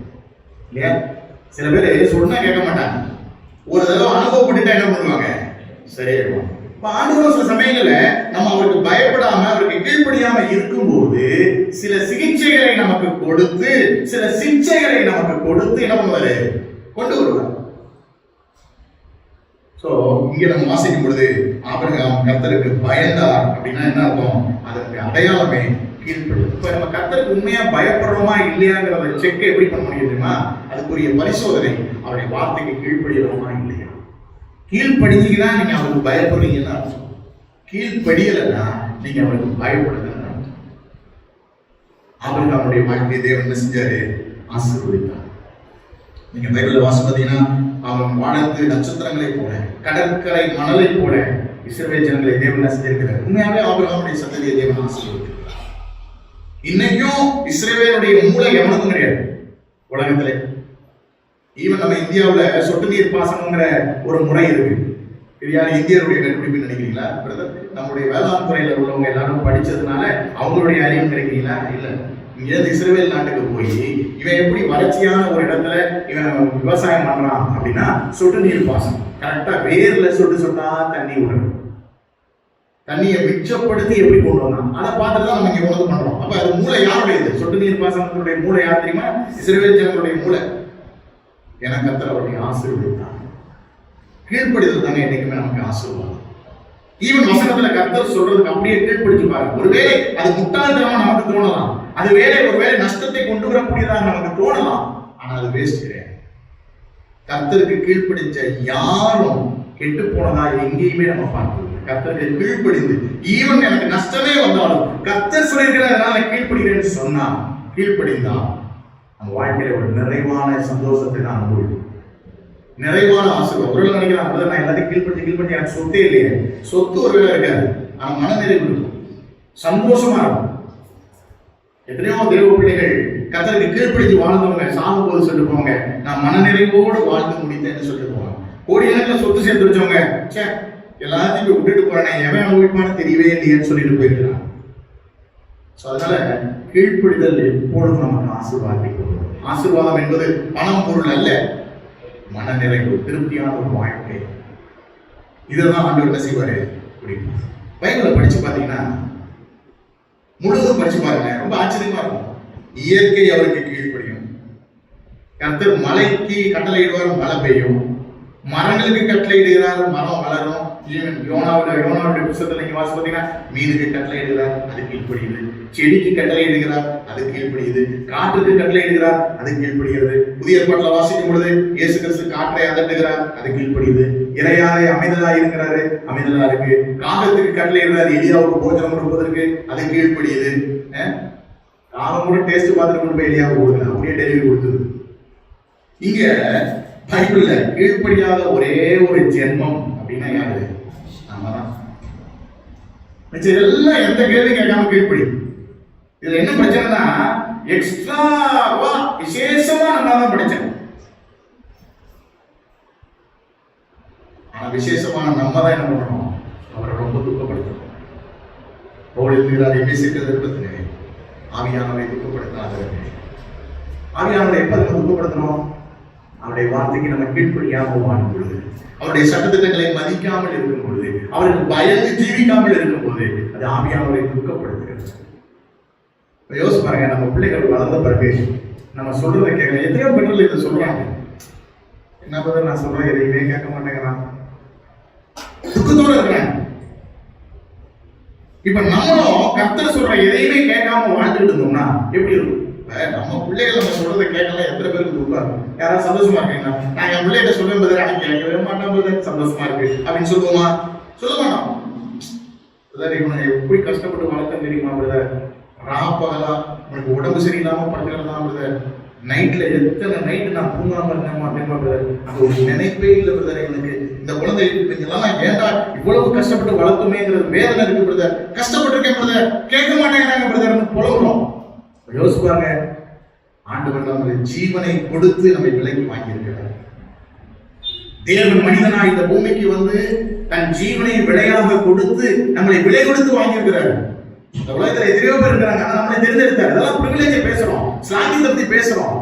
இல்லையா? சில பேர் சொன்னா கேட்க மாட்டாங்க. ஒரு தடவை அனுபவப்பட்டுட்டா என்ன பண்ணுவாங்க? சரியாயிடுவாங்க. இப்ப ஆண்டவர் சில சமயங்கள்ல நம்ம அவருக்கு பயப்படாம அவருக்கு கீழ்ப்படியாம இருக்கும்போது சில சிகிச்சைகளை நமக்கு கொடுத்து, சில சிக்ஷைகளை நமக்கு கொடுத்து என்ன பண்ணுவாரு? கொண்டு வருவார். சோ இங்க நம்ம வாசிக்கும் பொழுது ஆபிரகாம் கர்த்தருக்கு பயந்தார் அப்படின்னா என்ன அர்த்தம்? அதற்கு அடையாளமே கீழ்ப்படிதல். இப்ப நம்ம கர்த்தருக்கு உண்மையா பயப்படுறோமா இல்லையாங்கிறத செக் எப்படி பண்ண முடியும் தெரியுமா? அதுக்குரிய பரிசோதனை அவருடைய வார்த்தைக்கு கீழ்ப்படிகிறோமா இல்லையா. கீழ்ப்படிஞ்சீங்கன்னா நீங்க அவருக்கு பயப்படுறீங்கன்னா அர்த்தம். கீழ்ப்படியலைன்னா நீங்க அவருக்கு பயப்படுறதுன்னு அர்த்தம். ஆபிரகாமுடைய வாழ்க்கையை தேவன் என்ன செஞ்சாரு? ஆசீர்வதித்தார். நீங்க பைபிள்ல வாசிப்பீங்கன்னா அவன் வானத்து நட்சத்திரங்களை போல, கடற்கரை மணலை போல இஸ்ரவேல் ஜனங்களை தேவன் செஞ்சிருக்கிறார். உண்மையாவே ஆபிரகாமுடைய சந்ததியை தேவன் ஆசீர்வதித்தார். இன்னைக்கும் இஸ்ரவேலுடைய மூளை எவனுக்கும் கிடையாது உலகத்திலே. ஈவன் நம்ம இந்தியாவில் சொட்டு நீர் பாசனங்கிற ஒரு முறை இருக்கு. இது யாரும் இந்தியருடைய கண்டுபிடிப்பு நினைக்கிறீங்களா? நம்முடைய வேளாண் துறையில் உள்ளவங்க எல்லாரும் படிச்சதுனால அவங்களுடைய அறிவு கிடைக்கிறீங்களா? இல்ல. இங்க இஸ்ரவேல் நாட்டுக்கு போய் இவன் எப்படி வறட்சியான ஒரு இடத்துல இவன் விவசாயம் பண்றான் அப்படின்னா சொட்டு நீர் பாசனம். கரெக்டா வேர்ல சொட்டு சொட்டா தண்ணி விடணும். தண்ணியை மிச்சப்படுத்தி எப்படி கொண்டு வந்தான் அதை பார்த்துட்டு தான் நம்ம இங்க உணவு பண்றோம். அப்ப அது மூளை யாருடையது? சொட்டு நீர் பாசனத்தினுடைய மூளை யார் தெரியுமா? இஸ்ரவேல் ஜனங்களுடைய மூளை. எனக்கு கர்த்தர் அவருடைய ஆசீர்வதித்தார். கீழ்ப்படிதல் தாங்க என்னைக்குமே நமக்கு ஆசீர்வாதம். ஈவன் வசனத்துல கர்த்தர் சொல்றதுக்கு அப்படியே கீழ்ப்படிச்சு பாருங்க. ஒருவேளை அது முட்டாள்தனமா நமக்கு தோணலாம், அது ஒருவேளை நஷ்டத்தை கொண்டு வரக்கூடியதாக நமக்கு தோணலாம். ஆனா அது வேஸ்ட் கிடையாது. கர்த்தருக்கு கீழ்ப்படிஞ்ச யாரும் கெட்டு போனதா எங்கேயுமே நம்ம பார்க்கல. கர்த்தருக்கு கீழ்ப்படிந்து ஈவன் எனக்கு நஷ்டமே வந்தாலும் கர்த்தர் சொல்லியிருக்கிறதுனால கீழ்ப்படுகிறேன்னு சொன்னா, கீழ்ப்படிந்தா நம்ம வாழ்க்கையில ஒரு நிறைவான சந்தோஷத்தை நான் அனுபவிப்போம், நிறைவான ஆசீர்வாதம். ஒரு நினைக்கிறான் நான் எல்லாத்தையும் கீழ்ப்படி எனக்கு சொத்தே இல்லையே. சொத்து ஒரு வேலை இருக்காது, ஆனா மனநிறைவு இருக்கும், சந்தோஷமா இருக்கும். எத்தனையோ தேவ பிள்ளைகள் கர்த்தருக்கு கீழ்ப்படிஞ்சு வாழ்ந்தவங்க சாகும் போது சொல்லிட்டு போவாங்க, நான் மனநிறைவோடு வாழ்ந்து முடித்தேன்னு சொல்லிட்டு போவாங்க. கோடிக்கணக்கில் சொத்து சேர்த்து வச்சவங்க எல்லாத்தையும் விட்டுட்டு போறேன், எவன் அனுபவிப்பான்னு தெரியவே இல்லையேன்னு சொல்லிட்டு போயிருக்கிறான். அதனால கீழ்ப்படிதல் எப்பொழுதும் நமக்கு ஆசீர்வாதத்தை கொடுக்கும். ஆசீர்வாதம் என்பது பணம் பொருள் அல்ல, மனநிறைவு, திருப்தியான ஒரு வாழ்க்கை. இதெல்லாம் ஆண்டவர் என்ன செய்வாரு? பைபிளை படிச்சு பார்த்தீங்கன்னா முழுவதும் படிச்சு பாருங்க, ரொம்ப ஆச்சரியமா இருக்கும். இயற்கை அவருக்கு கீழ்ப்படியும், கர்த்தர் மலைக்கு கட்டளையிடுவார், மழை பெய்யும். மரங்களுக்கு கட்டளையிடுகிறார், மரம் வளரும். யோனாவுடைய புத்தகத்தில் நீங்க வாசி பார்த்தீங்கன்னா மீனுக்கு கட்டளையிடுகிறார், அது கீழ்ப்படியுது. செடிக்கு கட்டளையிடுகிறார், அது கீழ்ப்படியுது. காற்றுக்கு கட்டளையிடுகிறார், அது கீழ்ப்படுகிறது. புதிய ஏற்பாட்டில் வாசிக்கும் பொழுது இயேசு கிறிஸ்து காற்றை அதட்டுகிறார், அது கீழ்ப்படியுது. இறையாரை அமைதலா இருக்கிறாரு, அமைதலா இருக்கு. காகத்துக்கு கட்டளையிடுறாரு, எலியாவுக்கு போஜனம் கொடுப்பதற்கு, அது கீழ்ப்படியுது. காகம் கூட டேஸ்ட் பார்த்துட்டு கொண்டு போய் எலியாவுக்கு கொடுக்குது, அப்படியே டெலிவரி கொடுத்தது. இங்க பைபிள்ல கீழ்ப்படியாத ஒரே ஒரு ஜென்மம் அப்படின்னா யாரு? நம்ம தான். எல்லாம் எந்த கேள்வி கேட்காம கீழ்ப்படி. இதுல என்ன பிரச்சனைனா எக்ஸ்ட்ராவா விசேஷமா நம்ம தான் படிச்சோம். ஆனா விசேஷமான நம்ம தான் என்ன பண்ணணும்? அவரை ரொம்ப துக்கப்படுத்தணும். ஆவியானவரை துக்கப்படுத்தாதவர்கள். ஆவியானவரை எப்ப துக்கப்படுத்தணும்? அவருடைய வார்த்தைக்கு நம்ம கீழ்ப்படியாமல் வாழும் பொழுது, அவருடைய சட்டத்திட்டங்களை மதிக்காமல் இருக்கும் பொழுது, அவருக்கு பயந்து ஜீவிக்காமல் இருக்கும் போது, அது ஆவியானவரை துக்கப்படுத்துகிறது. யோசிச்சு பாருங்க, நம்ம பிள்ளைகள் வளர்ந்த பிறகு நம்ம சொல்றதை கேட்கல. எத்தனையோ பெண்கள் இதை சொல்றாங்க, என்ன பதில் நான் சொல்றேன் எதையுமே கேட்க மாட்டேங்கிறான், துக்கத்தோட இருக்கிறேன். இப்ப நம்மளும் கர்த்தர் சொல்ற எதையுமே கேட்காம வாழ்ந்துட்டு இருந்தோம்னா எப்படி இருக்கும்? நம்ம பிள்ளைகள் நம்ம சொல்றதை கேட்கலாம், எத்தனை பேருக்கு துக்கம்? யாராவது சந்தோஷமா இருக்கீங்களா? நான் என் பிள்ளைகிட்ட சொல்லும் போது அவன் கேட்கவே மாட்டேன், சந்தோஷமா இருக்கு அப்படின்னு சொல்லுவோமா? சொல்ல மாட்டோம். இவனை எப்படி கஷ்டப்பட்டு வளர்க்க தெரியுமா? பிரதர் ராப்பகலா உனக்கு உடம்பு சரியில்லாம படுக்கிறதா பிரதர், நைட்ல எத்தனை நைட்டு நான் தூங்காம இருக்க மாட்டேன் பிரதர், அது ஒரு நினைப்பே இல்லை பிரதர். எனக்கு இந்த குழந்தை இதெல்லாம் ஏண்டா இவ்வளவு கஷ்டப்பட்டு வளர்த்துமேங்கிறது வேதனை இருக்கு பிரதர், கஷ்டப்பட்டிருக்கேன் பிரதர், கேட்க மாட்டேங்கிறாங்க பிரதர்னு புலம்புறோம். யோசிப்பாங்க, ஆண்டவர் நம்மளை ஜீவனை கொடுத்து நம்மை விலைக்கு வாங்கியிருக்கிறார். தேவன் மனிதனா இந்த பூமிக்கு வந்து தன் ஜீவனை விலையாக கொடுத்து நம்மளை விலை கொடுத்து வாங்கியிருக்கிறார். இந்த உலகத்துல எத்தனையோ பேர் இருக்கிறாங்க, ஆனா நம்மளை தேர்ந்தெடுத்தார். இதெல்லாம் பிரிவிலேஜை பேசுறோம், ஸ்லாங்கியத்தை பத்தி பேசுறோம்.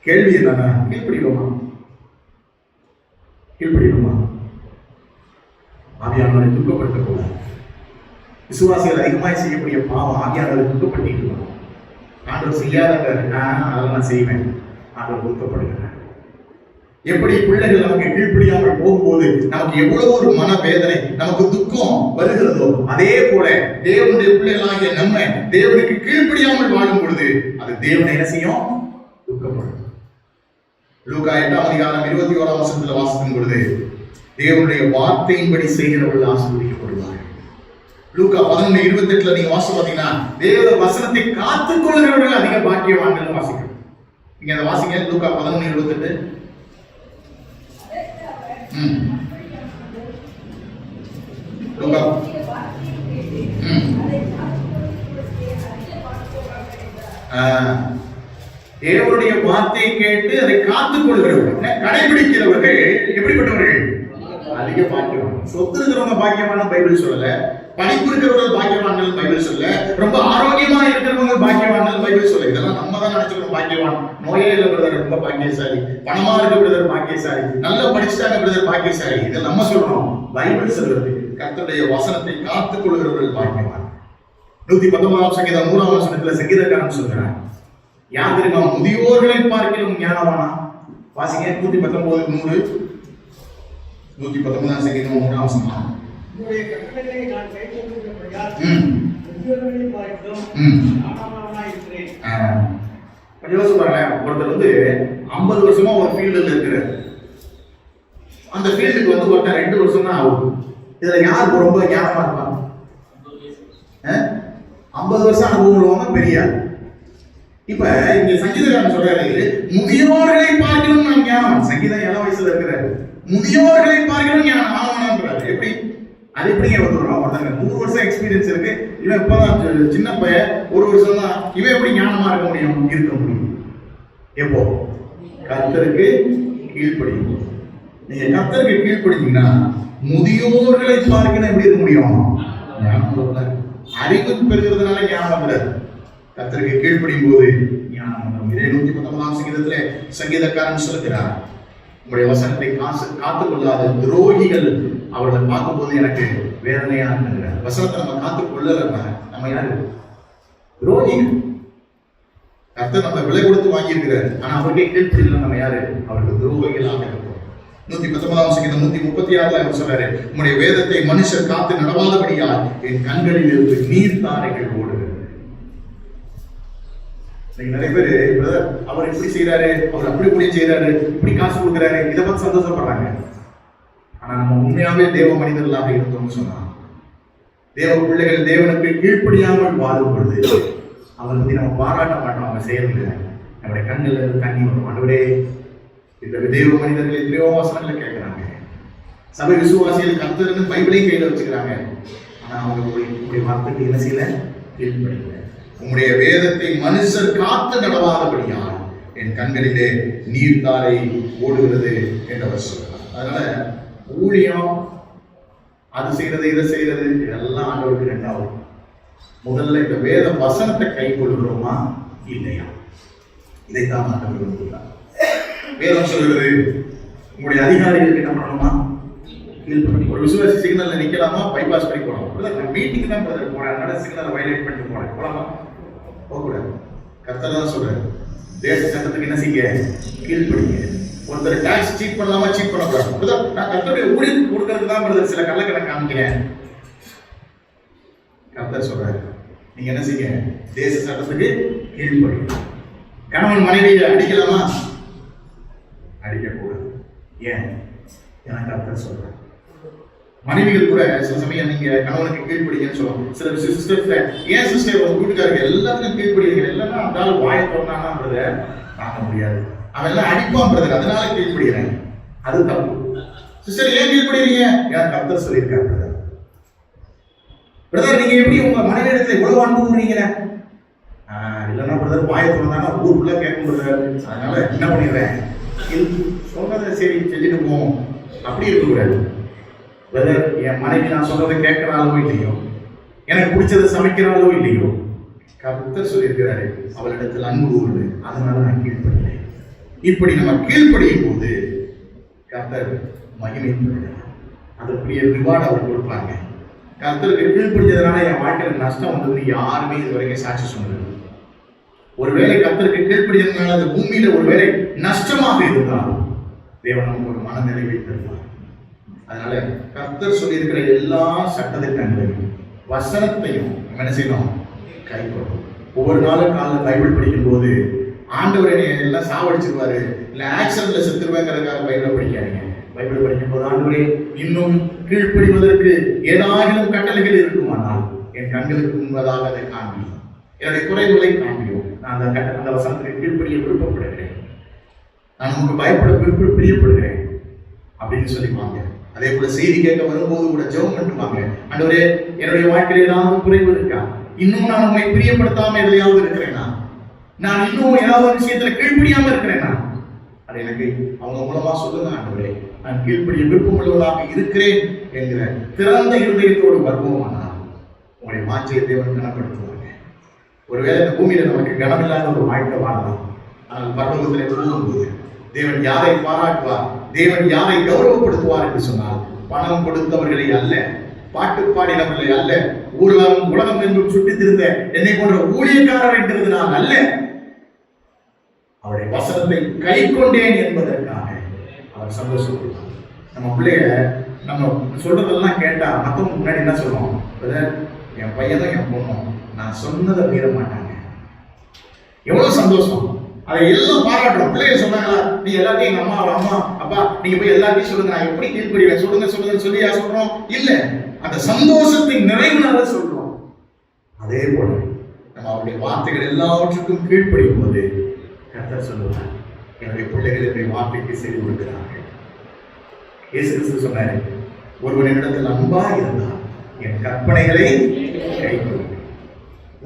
கேள்வி என்னன்னா, கீழ்ப்படிவோமா? கீழ்ப்படிவோமா? ஆவியானவரை துக்கப்படுத்த கூடாது. விசுவாசிகள் அதிகமாய் செய்யக்கூடிய பாவம் ஆவியானவரை துக்கப்படுத்திட்டு ஆண்டவர் செய்யாத நான் அதெல்லாம் செய்வேன், ஆண்டவர் துக்கப்படுகிறார். எப்படி பிள்ளைகள் நமக்கு கீழ்ப்படியாமல் போகும்போது நமக்கு எவ்வளவு ஒரு மன வேதனை, நமக்கு துக்கம் வருகிறதோ, அதே போல தேவனுடைய பிள்ளைகளாகிய நம்ம தேவனுக்கு கீழ்ப்படியாமல் வாழும் பொழுது அது தேவனை என்ன செய்யும்? துக்கப்படும். லூக்கா 8:21 வாசிக்கும் பொழுது தேவனுடைய வார்த்தையின்படி செய்கிறவர்கள் ஆசீர்வதிக்கப்படுவார்கள். லூக்கா 11:28 நீங்க வாசி பார்த்தீங்கன்னா தேவ வசனத்தை காத்துக் கொள்கிறவர்கள் அதிக பாக்கியவான்கள் வாசிக்கிறோம். நீங்க அதை வாசிங்க. லூக்கா 11:28. லூக்கா தேவனுடைய வார்த்தையை கேட்டு அதை காத்துக் கொள்கிறவர்கள், கடைபிடிக்கிறவர்கள் எப்படிப்பட்டவர்கள்? அதிக பாக்கியவான். சொத்து இருக்கிறவங்க பாக்கியமான பைபிள் சொல்லல, படிப்பு இருக்கிறவர்கள் பாக்கியவான்கள் பைபிள் சொல்ல, ரொம்ப ஆரோக்கியமா இருக்கிறவங்க பாக்கியவான்கள் பைபிள் சொல்ல. இதெல்லாம் நம்ம தான் நினைச்சுக்கணும் பாக்கியவான். நோயாளியில பிரதர் ரொம்ப பாக்கியசாலி, பணமா இருக்க பிரதர் பாக்கியசாலி, நல்லா படிச்சுட்டாங்க பிரதர் பாக்கியசாலி. இதை நம்ம சொல்றோம். பைபிள் சொல்றது கர்த்தருடைய வசனத்தை காத்துக் கொள்கிறவர்கள் பாக்கியவான். 119 சங்கீதம் 3 வசனத்துல சங்கீதக்காரன் சொல்றான், யார் தெரியுமா? முதியோர்களை பார்க்கிலும் ஞானவானா. வாசிங்க 119:3. 119 சங்கீதம் 3 வசனம். உங்களுடைய கட்டளைகளை நான் கைக்கொண்டிருக்கிறபடியால் முதியோர்களை பார்க்கிலும் ஞானவானாய் இருக்கிறேன். யோசிச்சு பாருங்களேன், ஒருத்தர் வந்து 50 வருஷமா ஒரு ஃபீல்டுல இருக்கிறார். அந்த ஃபீல்டுக்கு வந்து ஒருத்தர் 2 வருஷம் தான் ஆகும். இதுல யார் ரொம்ப ஞானமா இருப்பாங்க? 50 வருஷம் அனுபவம் உள்ளவங்க பெரியார். இப்ப இங்க சங்கீதக்காரன் சொல்றாரு, முதியோர்களை பார்க்கணும் நான் ஞானம். சங்கீதம் 7 வயசுல இருக்கிறாரு. முதியோர்களை பார்க்கணும் ஞானம் ஆகணும்ன்றாரு. எப்படி அது எப்படிங்க வந்துடுறோம்? ஒருத்தங்க 100 வருஷம் எக்ஸ்பீரியன்ஸ் இருக்கு, இவன் இப்பதான் சின்ன பையன் 1 வருஷம் தான், இவன் எப்படி ஞானமா இருக்க முடியும்? எப்போ கர்த்தருக்கு கீழ்ப்படியும். நீங்க கர்த்தருக்கு கீழ்ப்படிச்சீங்கன்னா முதியோர்களை பார்க்கணும் எப்படி இருக்க முடியும்? ஞானம். அறிவு பெறுகிறதுனால ஞானம் வந்துடாது, கர்த்தருக்கு கீழ்ப்படியும் போது ஞானம் வந்துடும். 119ஆம் சங்கீதத்திலே சங்கீதக்காரன் சொல்லுகிறார், உங்களுடைய வசனத்தை காத்துக் கொள்ளாத துரோகிகள் அவர்களை பார்க்கும்போது எனக்கு வேதனையா இருக்கிறார். வசனத்தை நம்ம காத்துக் கொள்ளலன்னா நம்ம யாரு? துரோகிகள். கர்த்தர் நம்ம விலை கொடுத்து வாங்கியிருக்கிறார், ஆனா அவருக்கே கீழ்ப்படியல நம்ம யாரு? அவருக்கு துரோகிகளாக இருக்கிறோம். 119ஆம் சங்கீதம் 136 அவர் சொல்றாரு, உங்களுடைய வேதத்தை மனுஷர் காத்து நடவாதபடியால் என் கண்களில் இருந்து நீர் தாரைகள் ஓடுகிறது. நிறைய பேரு அவர் இப்படி செய்யறாரு, அவர் அப்படி செய்யறாரு, இப்படி காசு கொடுக்குறாரு, இதை பார்த்து சந்தோஷப்படுறாங்க. ஆனா நம்ம உண்மையாவே தேவ மனிதர்களாக இருந்தோம்னு சொன்னா, தேவ பிள்ளைகள் தேவனுக்கு கீழ்ப்படியாமல் வாழும் பொழுது அவரை பத்தி நம்ம பாராட்ட மாட்டோம். அவங்க செய்யறது நம்முடைய கண்ணில் இருந்து தண்ணி வரும். ஆண்டவரே, இந்த தேவ மனிதர்கள் எத்தனையோ வசனங்களை கேட்கிறாங்க. சபை விசுவாசிகள் கர்த்தர்னு பைபிளையும் கையில வச்சுக்கிறாங்க, ஆனா அவங்க உங்களுடைய வார்த்தைக்கு என்ன செய்யல? கீழ்ப்படியல. உங்களுடைய வேதத்தை மனுஷர் காத்து நடவாதபடியால் என் கண்களிலே நீர்த்தாரை ஓடுகிறது என்றவர் சொல்றார். அதனால ஊழியம், அது செய்யறது இதை செய்யறது இதெல்லாம் ஆண்டவருக்கு ரெண்டாவது. முதல்ல இந்த வேத வசனத்தை கை கொள்கிறோமா இல்லையா, இதைத்தான் ஆண்டவர் விரும்புகிறார். வேதம் சொல்கிறது உங்களுடைய அதிகாரிகளுக்கு என்ன பண்ணணுமா? ஒரு விசுவாசி சிக்னல்ல நிக்கலாமா? பைபாஸ் பண்ணி போகலாம். மீட்டிங் தான் போறேன், அதனால சிக்னலை வயலேட் பண்ணிட்டு போறேன், போலாமா? போகக்கூடாது. கர்த்தர் தான் சொல்றாரு, தேச சட்டத்துக்கு என்ன செய்ய? கீழ்ப்படிங்க. ஒருத்தர் டாக்ஸ் சீட் பண்ணலாமா? சீட் பண்ணக்கூடாது. நான் கர்த்தருடைய ஊழியத்துக்கு கொடுக்கறதுக்கு தான் சில கள்ளக்கணக்கு காமிக்கிறேன். கர்த்தர் சொல்றாரு, நீங்க என்ன செய்ய? தேச சட்டத்துக்கு கீழ்ப்படிங்க. கணவன் மனைவியை அடிக்கலாமா? அடிக்கக்கூடாது. ஏன்? எனக்கு கர்த்தர் சொல்றாரு. மனைவிகள் கூட சில சமயம் நீங்க கணவனுக்கு கீழ்ப்படிங்கன்னு சொல்லுவாங்க. சில சிஸ்டர்ஸ்ல, ஏன் சிஸ்டர் உங்க வீட்டுக்காரங்க எல்லாத்துக்கும் கீழ்ப்படிங்க, எல்லாமே அந்த வாயை திறந்தான்றத பார்க்க முடியாது, அவன் எல்லாம் அடிப்பான் பிரதர், அதனால கீழ்ப்படுகிறேன். அது தப்பு. சிஸ்டர் ஏன் கீழ்ப்படுறீங்க? எனக்கு கர்த்தர் சொல்லியிருக்காரு. பிரதர் பிரதர் நீங்க எப்படி உங்க மனைவியிடத்துல இவ்வளவு அன்பு கூறீங்க? இல்லைன்னா பிரதர் வாயை திறந்தானா ஊருக்குள்ள கேட்கும் பிரதர், அதனால என்ன பண்ணிடுறேன், சொன்னதை சரி செஞ்சுட்டு போவோம். அப்படி இருக்கக்கூடாது. பிரதர் என் மனைவி நான் சொல்றதை கேட்கிறாளோ இல்லையோ, எனக்கு பிடிச்சதை சமைக்கிறாளோ இல்லையோ, கர்த்தர் சொல்லியிருக்கிறாரு அவளிடத்தில் அன்பு கூறுது, அதனால நான் கீழ்ப்படுகிறேன். இப்படி நம்ம கீழ்ப்படியும் போது கர்த்தர் மகிமை பெறுகிறார். அதற்குரிய ரிவார்டு அவர் கொடுப்பாங்க. கர்த்தருக்கு கீழ்ப்படிஞ்சதுனால என் வாழ்க்கையில் நஷ்டம் வந்தது யாருமே இது வரைக்கும் சாட்சி சொன்னது. ஒருவேளை கர்த்தருக்கு கீழ்ப்படிஞ்சதுனால அந்த பூமியில ஒருவேளை நஷ்டமாக இருந்தாலும் தேவன் நமக்கு ஒரு மன நிறைவை தருவார். அதனால கர்த்தர் சொல்லியிருக்கிற எல்லா சட்டத்திட்டங்களையும் வசனத்தையும் நம்ம என்ன செய்யணும்? கை கொள்ளணும். ஒவ்வொரு நாளும் காலையில் பைபிள் படிக்கும் போது ஆண்டவர் எல்லாம் சாவடிச்சிருவாரு, இல்ல ஆக்சிடென்ட்ல செத்துருவேங்கிறதுக்காக பைபிளை படிக்காதீங்க. பைபிள் படிக்கும் போது ஆண்டவரே இன்னும் கீழ்ப்படிவதற்கு ஏதாயிரம் கட்டளைகள் இருக்குமானால் என் கண்களுக்கு முன்பதாக அதை காண்பி, என்னுடைய குறைகளை காண்பியும், நான் அந்த வசனத்துக்கு கீழ்ப்படிய விருப்பப்படுகிறேன், நான் உங்களுக்கு பயப்பட பிரியப்படுகிறேன் அப்படின்னு சொல்லிப்பாங்க. அதே போல செய்தி கேட்க வரும்போது கூட ஜெபம் பண்ணுவாங்க, ஆண்டவரே என்னுடைய வாழ்க்கையில் ஏதாவது குறைவு இருக்கா, இன்னும் நான் உண்மை பிரியப்படுத்தாம எதையாவது இருக்கிறேனா, நான் இன்னும் ஏதாவது விஷயத்துல கீழ்ப்படியாம இருக்கிறேனா, அது எனக்கு அவங்க மூலமா சொல்லுங்க ஆண்டவரே, நான் கீழ்ப்படிய விருப்பமுள்ளவளாக இருக்கிறேன் என்கிற திறந்த இருதயத்தோடு வருவோமானால் உங்களுடைய வாஞ்சையை தேவன் கனப்படுத்துவாங்க. ஒருவேளை இந்த பூமியில நமக்கு கனமில்லாத ஒரு வாழ்க்கை வாழலாம், ஆனால் பரலோகத்திலே போகும்போது தேவன் யாரை பாராட்டுவார், தேவன் யாரை கௌரவப்படுத்துவார் என்று சொன்னால் பணம் கொடுத்தவர்களை அல்ல, பாட்டு பாடினவர்களை அல்ல, உலகம் என்றும் சுற்றித் திருந்த என்னை போன்ற ஊழியக்காரர் என்றதுனால் அல்ல, அவருடைய வசனத்தை கை கொண்டேன் என்பதற்காக அவர் சந்தோஷப்படுவார். நம்ம பிள்ளைய நம்ம சொல்றதெல்லாம் கேட்டா மத்தவங்க முன்னாடி என்ன சொல்லுவோம்? என் பையனும் என் பொண்ணும் நான் சொன்னதை மீற மாட்டாங்க. எவ்வளவு சந்தோஷம்! அதை எல்லாம் பாராட்டுறோம். பிள்ளைகள் சொன்னாங்களா, நீ எல்லாத்தையும் எங்க அம்மா அப்பா நீங்க போய் எல்லாத்தையும் சொல்லுங்க, நான் எப்படி கீழ்படிவேன், சொல்லுங்க சொல்லி சொல்றோம் இல்ல, அந்த சந்தோஷத்தின் நிறைவுனால சொல்றோம். அதே போல நம்ம அவருடைய வார்த்தைகள் எல்லாவற்றுக்கும் கீழ்ப்படியும் போது கர்த்தர் சொல்லுவார், என்னுடைய பிள்ளைகள் என்னுடைய வார்த்தைக்கு செய்து கொடுக்கிறார்கள். இயேசு கிறிஸ்து சொன்னாரு, ஒருவன் என்னிடத்தில் அன்பா இருந்தால் என் கற்பனைகளை கைக்கொள்ளும்.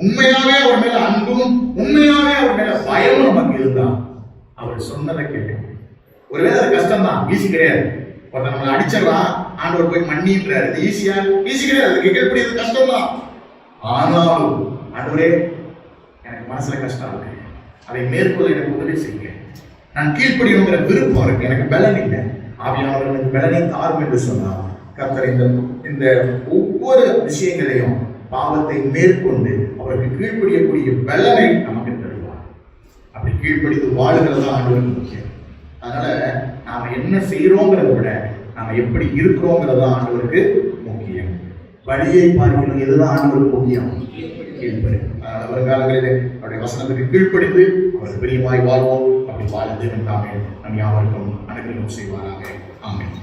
உண்மையாவே அவர் மேல அன்பும் உண்மையாவே அவர் மேல பயமும் நமக்கு இருந்தா அவர் சொன்னதை கேட்கும். ஒருவேளை அது கஷ்டம் தான், ஈஸி கிடையாது. ஒருத்தர் நம்மளை அடிச்சிடலாம், ஆண்டவர் போய் மன்னின்றாரு, இது ஈஸி கிடையாது, அதுக்கு கீழ்ப்படியது கஷ்டம் தான். ஆனாலும் ஆண்டவரே எனக்கு மனசுல கஷ்டம் இருக்கு, அதை மேற்கொள்ள எனக்கு உதவி செய்யுங்க, நான் கீழ்ப்படியணுங்கிற விருப்பம் இருக்கு, எனக்கு பலன் இல்லை, ஆவியானவர் எனக்கு பலனை தாரும் என்று சொன்னார். கர்த்தர் இந்த ஒவ்வொரு விஷயங்களையும் பாவத்தை மேற்கொண்டு அவருக்கு கீழ்ப்படியக்கூடிய பலனை நமக்கு தருவார். அப்படி கீழ்ப்படித்து வாழுகிறது தான் ஆண்டவருக்கு முக்கியம். அதனால நாம என்ன செய்யறோங்கிறத விட நாம எப்படி இருக்கிறோங்கிறது தான் ஆண்டவருக்கு முக்கியம். வழியை பார்க்கணும், எதுதான் ஆண்டவருக்கு முக்கியம்? கீழ்ப்படி. அதனால வருங்காலங்களிலே அவருடைய வசனத்துக்கு கீழ்ப்படிந்து அவர் பிரியமாய் வாழ்வோம். அப்படி வாழ தேவன் தாமே நம் யாவருக்கும் அனுகிரகம் செய்வாராக. ஆமென்.